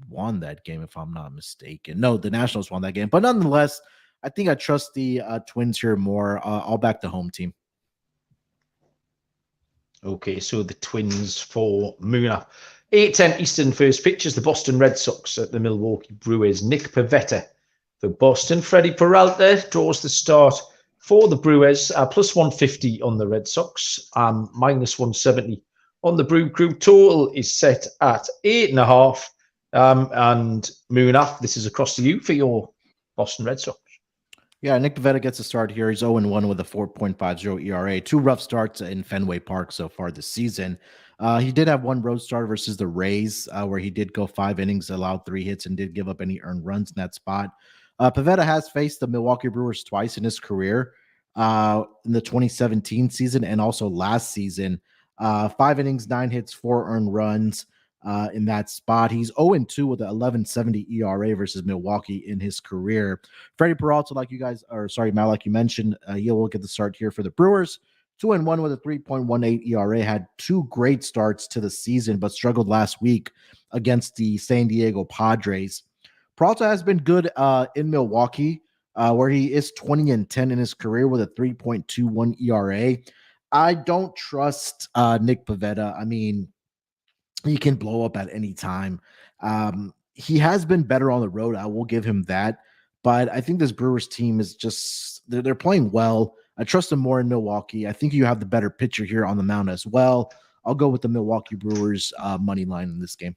won that game, if I'm not mistaken. No, the Nationals won that game. But nonetheless, I think I trust the Twins here more. I'll back the home team.
Okay, so the Twins for Munaf. 8:10 Eastern first pitch is the Boston Red Sox at the Milwaukee Brewers. Nick Pivetta for Boston. Freddie Peralta draws the start for the Brewers. Plus 150 on the Red Sox. Minus 170 on the Brew Crew. Total is set at 8.5. And Munaf, this is across to you for your Boston Red Sox.
Yeah, Nick Pivetta gets a start here. He's 0-1 with a 4.50 ERA. 2 rough starts in Fenway Park so far this season. He did have 1 road start versus the Rays, where he did go 5 innings, allowed 3 hits, and did give up any earned runs in that spot. Pivetta has faced the Milwaukee Brewers twice in his career, in the 2017 season and also last season. 5 innings, 9 hits, 4 earned runs. In that spot. He's 0-2 with an 11.70 ERA versus Milwaukee in his career. Freddie Peralta, like you mentioned, he will get the start here for the Brewers. 2-1 with a 3.18 ERA. Had 2 great starts to the season, but struggled last week against the San Diego Padres. Peralta has been good in Milwaukee, where he is 20-10 in his career with a 3.21 ERA. I don't trust Nick Pivetta. I mean, he can blow up at any time. He has been better on the road. I will give him that. But I think this Brewers team is just, they're playing well. I trust them more in Milwaukee. I think you have the better pitcher here on the mound as well. I'll go with the Milwaukee Brewers money line in this game.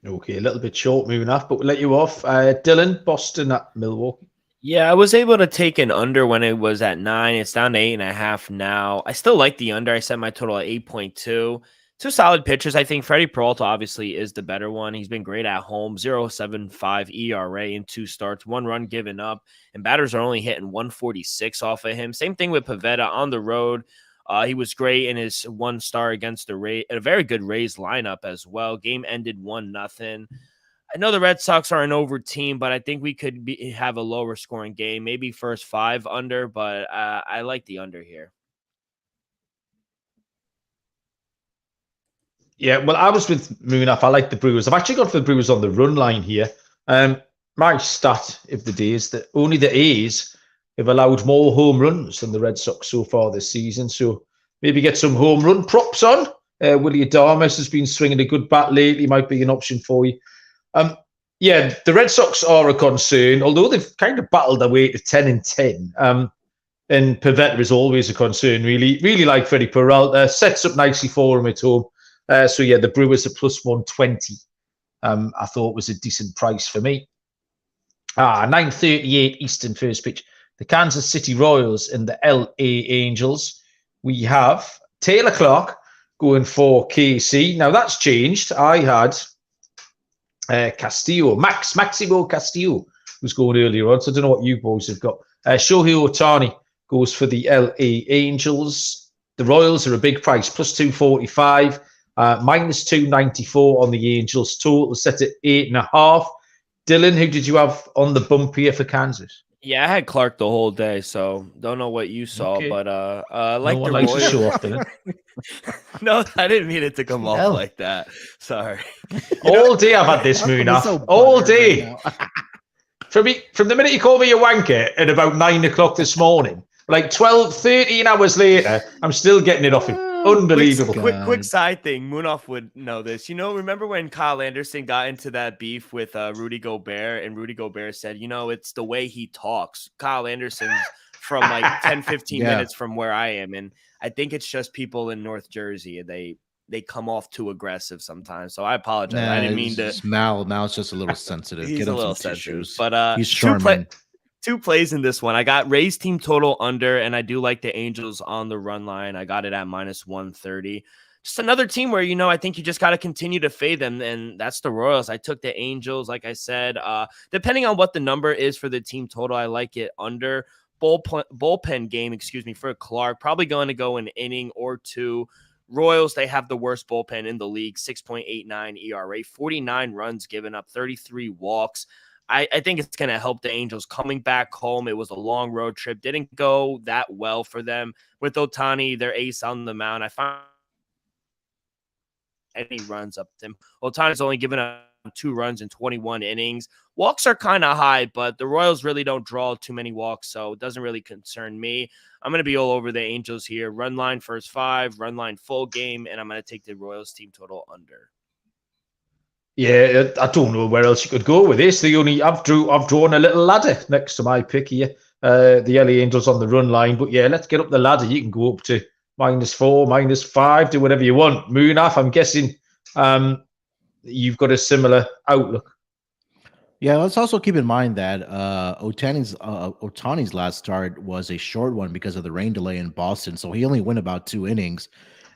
Okay, a little bit short moving off, but we'll let you off. Dylan, Boston at Milwaukee.
Yeah, I was able to take an under when it was at 9. It's down to 8.5 now. I still like the under. I set my total at 8.2. 2 solid pitchers. I think Freddie Peralta obviously is the better one. He's been great at home. 0.75 ERA in 2 starts, 1 run given up, and batters are only hitting 146 off of him. Same thing with Pivetta on the road. He was great in his 1 star against the Rays, a very good Rays lineup as well. Game ended 1-0. I know the Red Sox are an over team, but I think we could have a lower scoring game, maybe first 5 under, but I like the under here.
Yeah, well, I was with Munaf. I like the Brewers. I've actually gone for the Brewers on the run line here. My stat of the day is that only the A's have allowed more home runs than the Red Sox so far this season. So maybe get some home run props on. Willie Adames has been swinging a good bat lately. Might be an option for you. Yeah, the Red Sox are a concern, although they've kind of battled their way to 10-10. And Pivetta is always a concern, really. Really like Freddie Peralta. Sets up nicely for him at home. So yeah, the Brewers at plus 120, I thought was a decent price for me. 9:38 Eastern first pitch. The Kansas City Royals and the LA Angels. We have Taylor Clark going for KC. Now that's changed. I had Maximo Castillo was going earlier on. So I don't know what you boys have got. Shohei Ohtani goes for the LA Angels. The Royals are a big price, plus 245. Minus 294 on the Angels. Total set at 8.5. Dylan, who did you have on the bump here for Kansas?
Yeah, I had Clark the whole day, so don't know what you saw,
Okay.
but
No
like
one
the
likes to
Royals.
show off, Dylan.
No, I didn't mean it to come off
Hell.
like that. Sorry.
All day I've had this
How come
moon
he's
off.
so
All
butthurt
day.
right now?
From the minute you called me a wanker at about 9 o'clock this morning, like 13 hours later, I'm still getting it off him. Unbelievable.
Quick side thing. Munaf would know this. Remember when Kyle Anderson got into that beef with Rudy Gobert, and Rudy Gobert said, it's the way he talks. Kyle Anderson's from like 10, 15 minutes from where I am. And I think it's just people in North Jersey. They come off too aggressive sometimes. So I apologize. I didn't mean to.
Mal's just a little sensitive.
He's a little sensitive. But
he's charming.
Two plays in this one. I got Rays team total under, and I do like the Angels on the run line. I got it at -130. Just another team where, I think you just got to continue to fade them, and that's the Royals. I took the Angels, like I said. Depending on what the number is for the team total, I like it under. Bullpen game, for Clark. Probably going to go an inning or two. Royals, they have the worst bullpen in the league, 6.89 ERA, 49 runs given up, 33 walks. I think it's going to help the Angels coming back home. It was a long road trip. Didn't go that well for them. With Ohtani, their ace on the mound, I found any runs up to him. Ohtani's only given up 2 runs in 21 innings. Walks are kind of high, but the Royals really don't draw too many walks, so it doesn't really concern me. I'm going to be all over the Angels here. Run line first 5, run line full game, and I'm going to take the Royals team total under.
Yeah, I don't know where else you could go with this. I've drawn a little ladder next to my pick here. The LA Angels on the run line, but yeah, let's get up the ladder. You can go up to -4, -5, do whatever you want. Munaf, I'm guessing you've got a similar outlook.
Yeah, let's also keep in mind that Ohtani's last start was a short one because of the rain delay in Boston, so he only went about 2 innings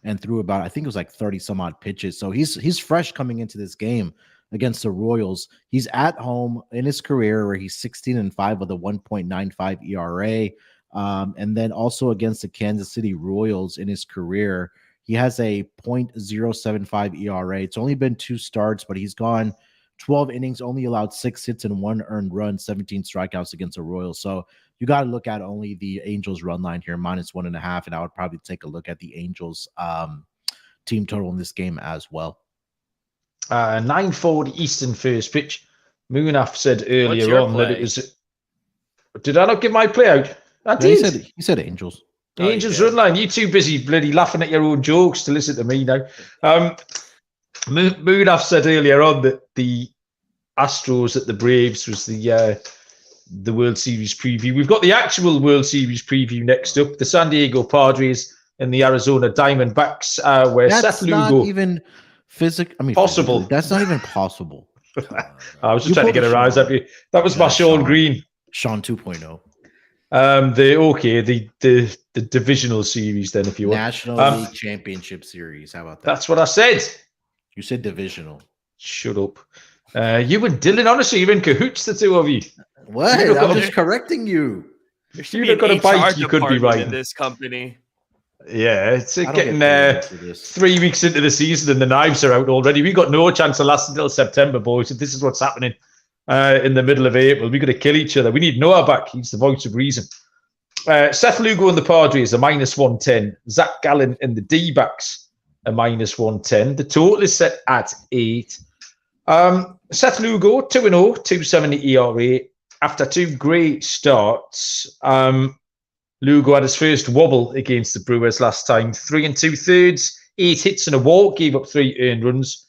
and threw about, I think it was like 30 some odd pitches. So he's fresh coming into this game against the Royals. He's at home in his career where he's 16-5 with a 1.95 ERA. And then also against the Kansas City Royals in his career, he has a 0.075 ERA. It's only been 2 starts, but he's gone 12 innings, only allowed 6 hits and 1 earned run, 17 strikeouts against the Royals. So you got to look at only the Angels run line here, -1.5, and I would probably take a look at the Angels team total in this game as well.
9:40 Eastern first pitch. Munaf said earlier on that it was. Did I not give my play out? I did.
He said Angels.
Angels run line. You too busy bloody laughing at your own jokes to listen to me now. Munaf said earlier on that the Astros at the Braves was the World Series preview. We've got the actual World Series preview next up. The San Diego Padres and the Arizona Diamondbacks, where Seth Lugo.
Not even
possible.
That's not even possible.
I was just trying to get a rise out of you. That was my Sean Green.
Sean 2.0.
The divisional series then, if you want.
National League Championship Series. How about that?
That's what I said.
You said divisional.
Shut up. You and Dylan, honestly, you're in cahoots, the two of you.
What? I'm just correcting you.
You've got a bite, you could be right.
In this company.
Yeah, it's getting 3 weeks into the season and the knives are out already. We got no chance of lasting until September, boys. If this is what's happening in the middle of April, we've got to kill each other. We need Noah back. He's the voice of reason. Seth Lugo and the Padres are -110. Zach Gallen and the D-backs are -110. The total is set at 8. Seth Lugo, 2-0, 2.70 ERA. After 2 great starts, Lugo had his first wobble against the Brewers last time. 3 2/3, 8 hits and a walk, gave up 3 earned runs.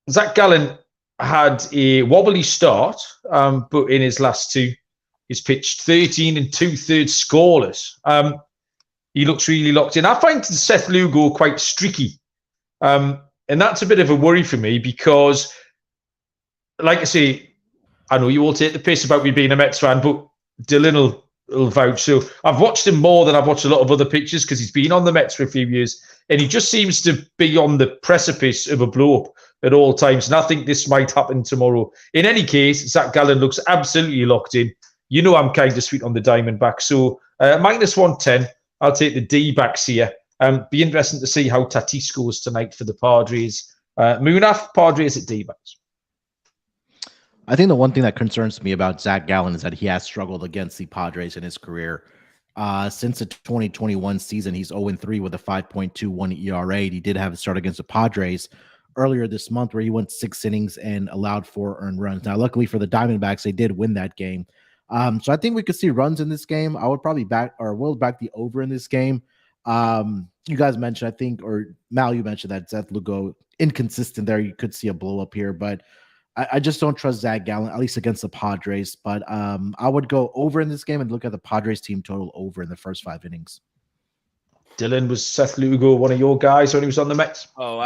Zach Gallen had a wobbly start, but in his last 2, he's pitched 13 2/3 scoreless. He looks really locked in. I find Seth Lugo quite streaky. And that's a bit of a worry for me because, like I say, I know you all take the piss about me being a Mets fan, but Dylan will vouch. So I've watched him more than I've watched a lot of other pitchers because he's been on the Mets for a few years, and he just seems to be on the precipice of a blow-up at all times. And I think this might happen tomorrow. In any case, Zach Gallen looks absolutely locked in. You know I'm kind of sweet on the Diamondbacks. So -110, I'll take the D-backs here. Be interesting to see how Tatis goes tonight for the Padres. Munaf, Padres at D-backs.
I think the one thing that concerns me about Zach Gallen is that he has struggled against the Padres in his career. Since the 2021 season, he's 0-3 with a 5.21 ERA. He did have a start against the Padres earlier this month where he went 6 innings and allowed 4 earned runs. Now, luckily for the Diamondbacks, they did win that game. So I think we could see runs in this game. I would probably back the over in this game. You guys mentioned, I think, or Mal, you mentioned that Seth Lugo inconsistent there. You could see a blow up here, but I just don't trust Zach Gallen, at least against the Padres. But I would go over in this game and look at the Padres team total over in the first 5 innings.
Dylan, was Seth Lugo one of your guys when he was on the Mets?
Oh,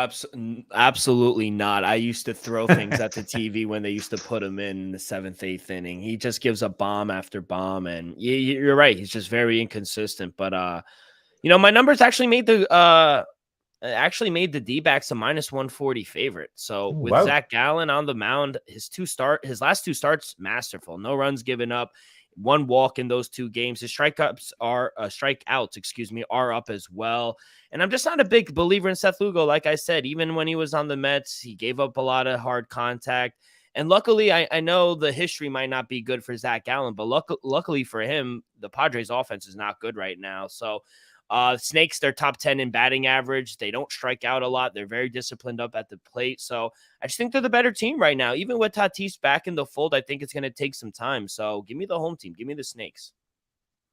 absolutely not. I used to throw things at the TV when they used to put him in the 7th, 8th inning. He just gives up bomb after bomb, and you're right. He's just very inconsistent. But my numbers actually made the D-backs a -140 favorite. So with Zach Gallen on the mound, his last 2 starts, masterful. No runs given up. 1 walk in those 2 games. His strikeouts are up as well. And I'm just not a big believer in Seth Lugo. Like I said, even when he was on the Mets, he gave up a lot of hard contact. And luckily, I know the history might not be good for Zach Gallen, but luckily for him, the Padres offense is not good right now. So Snakes, they're top 10 in batting average. They don't strike out a lot. They're very disciplined up at the plate. So I just think they're the better team right now. Even with Tatis back in the fold, I think it's going to take some time. So give me the home team. Give me the Snakes.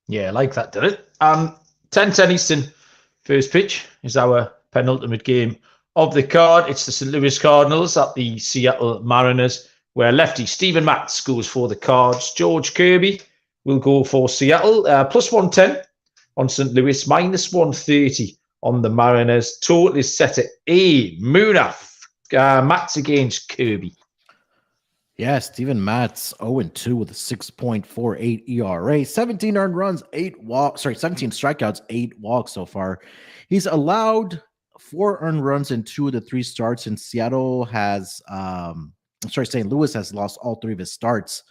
Yeah, I like that, did it? 10-10 Eastern. First pitch is our penultimate game of the card. It's the St. Louis Cardinals at the Seattle Mariners, where lefty Steven Matz goes for the Cards. George Kirby will go for Seattle. Plus 110. On St. Louis, -130 on the Mariners. Total is set at A. Munaf. Matz against Kirby.
Yeah, Steven Matz 0-2 with a 6.48 ERA, 17 earned runs, 17 strikeouts, 8 walks so far. He's allowed 4 earned runs in 2 of the 3 starts, and St. Louis has lost all 3 of his starts.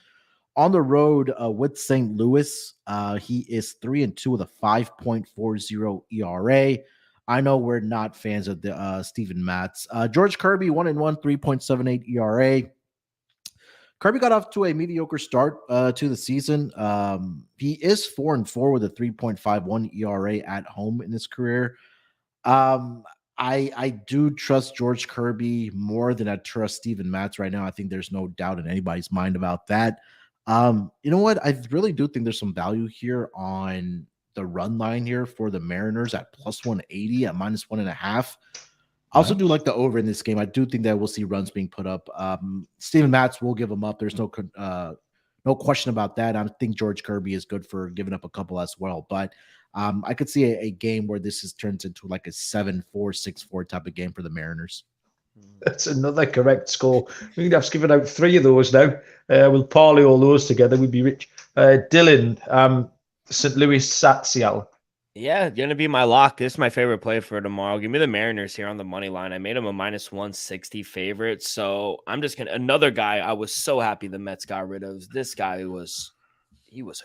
On the road with St. Louis, he is 3-2 with a 5.40 ERA. I know we're not fans of the Steven Matz. George Kirby, 1-1, 3.78 ERA. Kirby got off to a mediocre start to the season. He is 4-4 with a 3.51 ERA at home in his career. I do trust George Kirby more than I trust Steven Matz right now. I think there's no doubt in anybody's mind about that. You know what? I really do think there's some value here on the run line here for the Mariners at plus 180 at -1.5. I also do like the over in this game. I do think that we'll see runs being put up. Steven Matz will give them up. There's no question about that. I think George Kirby is good for giving up a couple as well. But I could see a game where this turns into like a 7-4, 6-4 type of game for the Mariners.
That's another correct score. We'd have given out 3 of those now. We'll parlay all those together. We'd be rich. Dylan, St. Louis at Seattle.
Yeah, going to be my lock. This is my favorite play for tomorrow. Give me the Mariners here on the money line. I made them a -160 favorite. So I'm just going to, another guy I was so happy the Mets got rid of. This guy was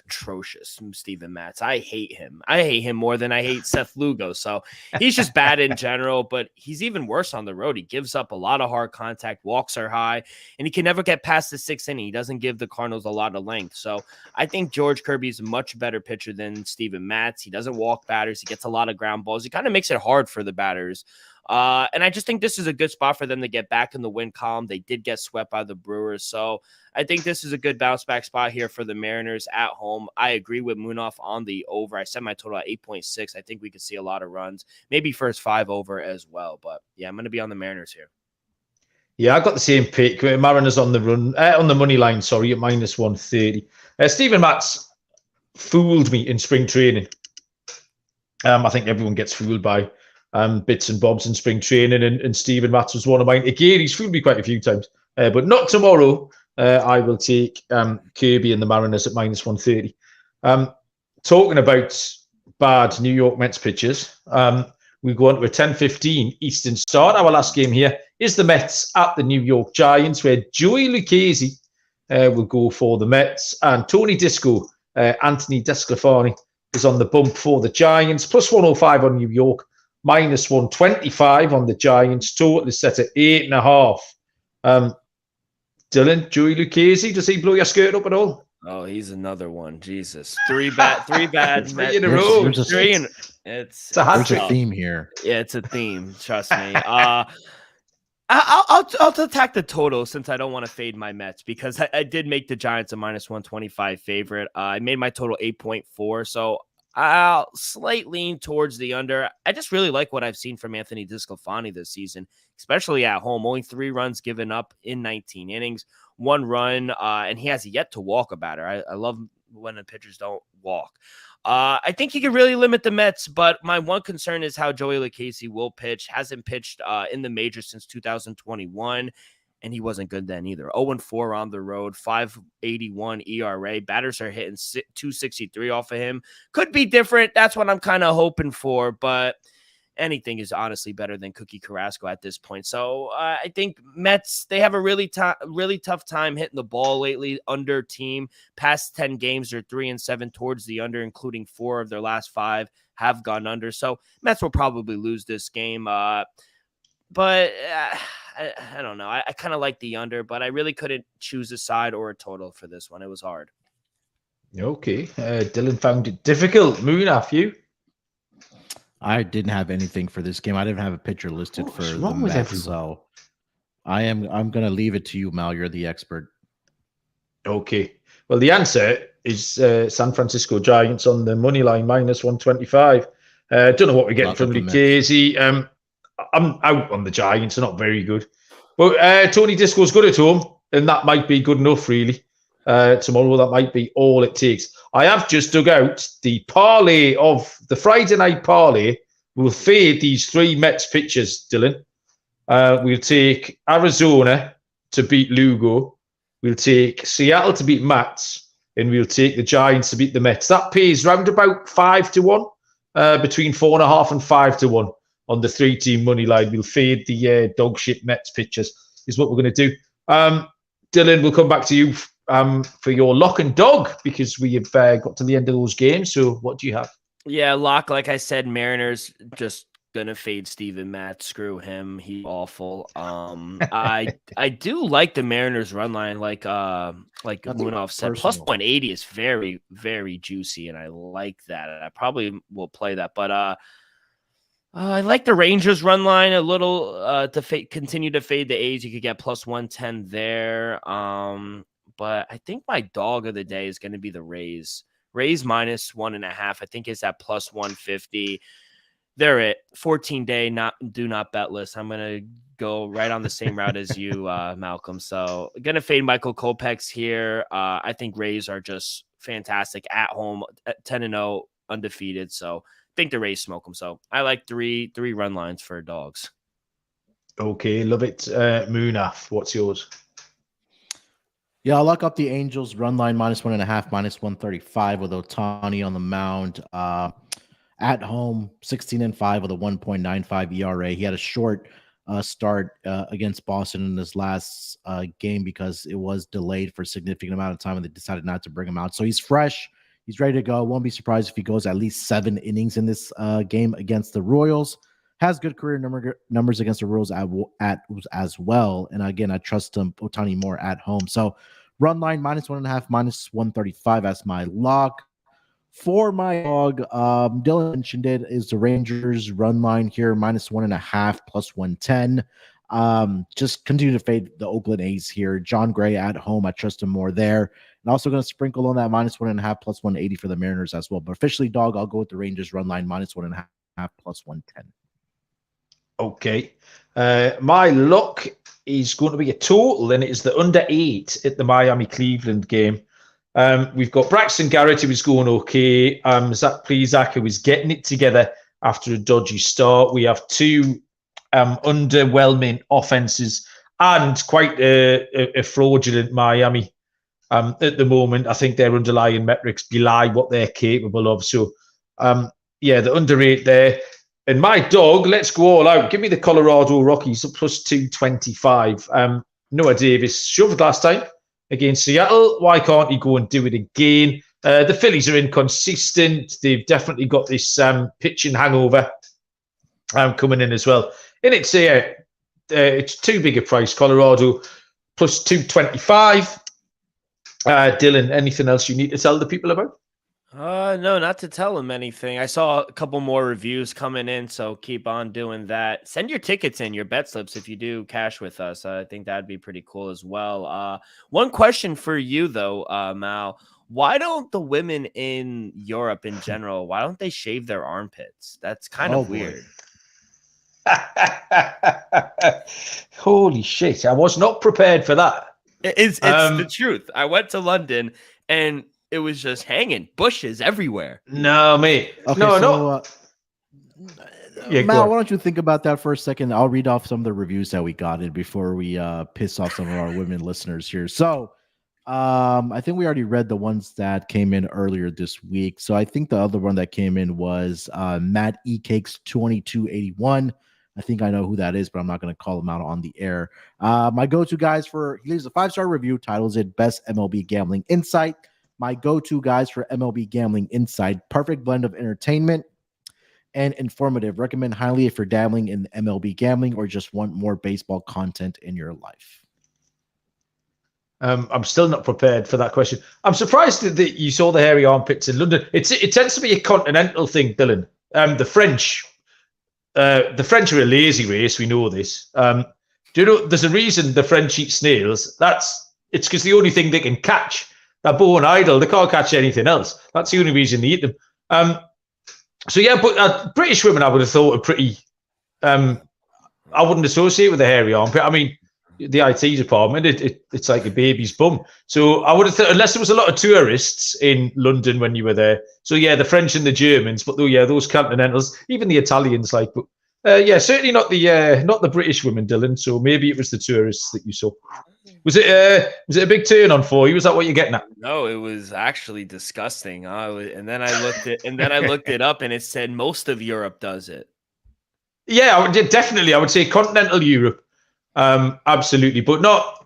atrocious, Steven Matz. I hate him. I hate him more than I hate Seth Lugo. So he's just bad in general, but he's even worse on the road. He gives up a lot of hard contact, walks are high, and he can never get past the 6th inning. He doesn't give the Cardinals a lot of length. So I think George Kirby is a much better pitcher than Steven Matz. He doesn't walk batters. He gets a lot of ground balls. He kind of makes it hard for the batters. And I just think this is a good spot for them to get back in the win column. They did get swept by the Brewers. So I think this is a good bounce back spot here for the Mariners at home. I agree with Munaf on the over. I set my total at 8.6. I think we could see a lot of runs, maybe first 5 over as well. But yeah, I'm going to be on the Mariners here.
Yeah, I got the same pick. Mariners on the run, on the money line, sorry, at -130. Steven Matz fooled me in spring training. I think everyone gets fooled by bits and bobs in spring training, and Steven Matz was one of mine. Again, he's fooled me quite a few times, but not tomorrow. I will take Kirby and the Mariners at -130. Talking about bad New York Mets pitchers, we go on to a 10:15 Eastern start. Our last game here is the Mets at the New York Giants, where Joey Lucchesi will go for the Mets, and Tony Disco, Anthony Desclafani, is on the bump for the Giants. Plus 105 on New York, -125 on the Giants. Total is set at 8.5. Dylan, Joey Lucchese, does he blow your skirt up at all?
Oh, he's another one. Jesus. Three bad
Three in a
row.
row.
It's
a hat
There's a
trick.
theme here.
Yeah, it's a theme. Trust me. I'll attack the total since I don't want to fade my Mets because I did make the Giants a -125 favorite. I made my total 8.4, so I'll slight lean towards the under. I just really like what I've seen from Anthony DeSclafani this season, especially at home. Only 3 runs given up in 19 innings, 1 run, and he has yet to walk a batter. I love when the pitchers don't walk. I think he can really limit the Mets, but my one concern is how Joey Lucchese will pitch. Hasn't pitched in the majors since 2021, and he wasn't good then either. 0-4 on the road, 5.81 ERA. Batters are hitting 263 off of him. Could be different. That's what I'm kind of hoping for, but anything is honestly better than Cookie Carrasco at this point. So I think Mets, they have a really tough time hitting the ball lately. Under team, past 10 games, they're 3-7 towards the under, including 4 of their last 5 have gone under. So Mets will probably lose this game. But I don't know. I kind of like the under, but I really couldn't choose a side or a total for this one. It was hard.
Okay. Dylan found it difficult. Munaf, you?
I didn't have anything for this game. I didn't have a pitcher listed for the Mets, so I'm going to leave it to you, Mal. You're the expert.
Okay. Well, the answer is San Francisco Giants on the money line -125. Don't know what we're getting from Lucchese. I'm out on the Giants. They're not very good. But Tony Disco's good at home, and that might be good enough, really. Tomorrow, that might be all it takes. I have just dug out the parlay of the Friday night parlay. We'll fade these 3 Mets pitchers, Dylan. We'll take Arizona to beat Lugo. We'll take Seattle to beat Mets. And we'll take the Giants to beat the Mets. That pays round about 5-1, between 4.5 and 5-1 on the 3-team money line. We'll fade the dog shit Mets pitchers is what we're going to do. Dylan, we'll come back to you for your lock and dog because we have got to the end of those games. So what do you have?
Yeah, lock, like I said, Mariners just gonna fade Steven Matz. Screw him. He's awful. I do like the Mariners run line, like Munaf said. Plus 180 is very, very juicy, and I like that. I probably will play that, but I like the Rangers run line a little to continue to fade the A's. You could get plus 110 there. But I think my dog of the day is going to be the Rays. Rays -1.5. I think it's at plus 150. They're at 14-day do not bet list. I'm going to go right on the same route as you, Malcolm. So going to fade Michael Kopech's here. I think Rays are just fantastic at home, 10-0, undefeated. So I think the Rays smoke them. So I like three run lines for dogs.
Okay, love it. Munaf, what's yours?
Yeah, I'll lock up the Angels run line -1.5, -135 with Ohtani on the mound. At home, 16-5 with a 1.95 ERA. He had a short start against Boston in this last game because it was delayed for a significant amount of time and they decided not to bring him out. So he's fresh. He's ready to go. Won't be surprised if he goes at least 7 innings in this game against the Royals. Has good career numbers against the Royals as well. And again, I trust Ohtani more at home. So run line -1.5, -135 as my lock. For my dog, Dylan mentioned it, is the Rangers run line here, -1.5, plus 110. Just continue to fade the Oakland A's here. John Gray at home, I trust him more there. And also going to sprinkle on that -1.5, plus 180 for the Mariners as well. But officially, dog, I'll go with the Rangers run line -1.5, plus 110.
Okay. My lock is going to be a total, and it is the under 8 at the Miami-Cleveland game. We've got Braxton Garrett, who was going okay. Zach Plesac, who was getting it together after a dodgy start. We have 2 underwhelming offenses and quite a fraudulent Miami at the moment. I think their underlying metrics belie what they're capable of. So, the under 8 there. And my dog, let's go all out. Give me the Colorado Rockies at plus 225. Noah Davis shoved last time against Seattle. Why can't he go and do it again? The Phillies are inconsistent. They've definitely got this pitching hangover coming in as well. And it's too big a price. Colorado plus 225. Dylan, anything else you need to tell the people about?
No, not to tell them anything. I saw a couple more reviews coming in, so keep on doing that. Send your tickets in, your bet slips, if you do cash with us. I think that'd be pretty cool as well. One question for you, though, Mal. Why don't the women in Europe in general, why don't they shave their armpits? That's kind of weird.
Holy shit. I was not prepared for that.
It's the truth. I went to London, and it was just hanging bushes everywhere.
No, mate.
Okay,
no.
Matt, why don't you think about that for a second? I'll read off some of the reviews that we got in before we piss off some of our women listeners here. So I think we already read the ones that came in earlier this week. So I think the other one that came in was Matt E Cakes 2281. I think I know who that is, but I'm not going to call him out on the air. My go-to guys he leaves a 5-star review, titles it Best MLB Gambling Insight. My go-to guys for MLB Gambling Insight, perfect blend of entertainment and informative. Recommend highly if you're dabbling in MLB gambling or just want more baseball content in your life.
I'm still not prepared for that question. I'm surprised that you saw the hairy armpits in London. It tends to be a continental thing, Dylan. The French are a lazy race. We know this. Do you know there's a reason the French eat snails? It's because the only thing they can catch. They're born idle. They can't catch anything else. That's the only reason they eat them. But British women, I would have thought, are pretty. I wouldn't associate with the hairy armpit. I mean, the IT department, it's like a baby's bum. So I would have thought, unless there was a lot of tourists in London when you were there. So yeah, the French and the Germans, but those continentals, even the Italians, certainly not the British women, Dylan. So maybe it was the tourists that you saw. Was it a big turn on for you? Was that what you're getting at?
No, it was actually disgusting. And then I looked it up, and it said most of Europe does it.
Yeah, definitely. I would say continental Europe, absolutely, but not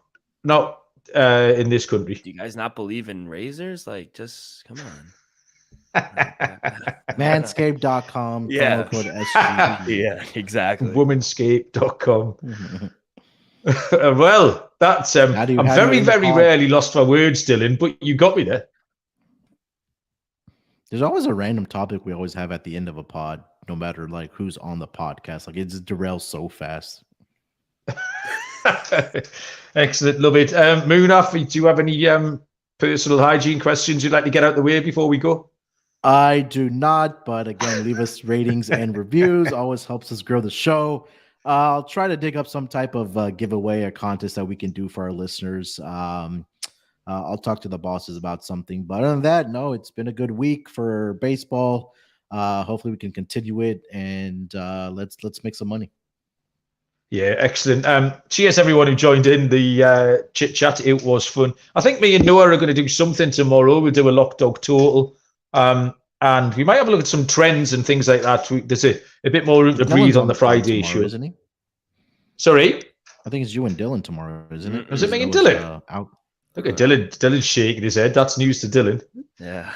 in this country.
Do you guys not believe in razors? Like, just come on.
Manscaped.com.
Yeah.
Code SGPN.
Yeah, exactly.
Womanscape.com. Well, that's I'm very, very rarely lost for words, Dylan, but you got me there.
There's always a random topic we always have at the end of a pod, no matter like who's on the podcast. Like, it just derails so fast.
Excellent, love it. Munaf, do you have any personal hygiene questions you'd like to get out the way before we go?
I do not, but again, leave us ratings and reviews. Always helps us grow the show. I'll try to dig up some type of giveaway or contest that we can do for our listeners. I'll talk to the bosses about something. But other than that, no, it's been a good week for baseball. Hopefully we can continue it, and let's make some money.
Yeah, excellent. Cheers everyone who joined in the chit chat. It was fun. I think me and Noah are going to do something tomorrow. We'll do a lock dog total. And we might have a look at some trends and things like that. There's a bit more room to breathe on the Friday show,
isn't he?
Sorry,
I think it's you and Dylan tomorrow, isn't it?
Was it me and Dylan? Out. Look at Dylan. Dylan's shaking his head. That's news to Dylan.
Yeah.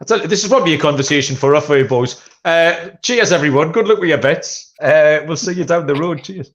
I tell you, this is probably a conversation for us, boys. Cheers, everyone. Good luck with your bets. We'll see you down the road. Cheers.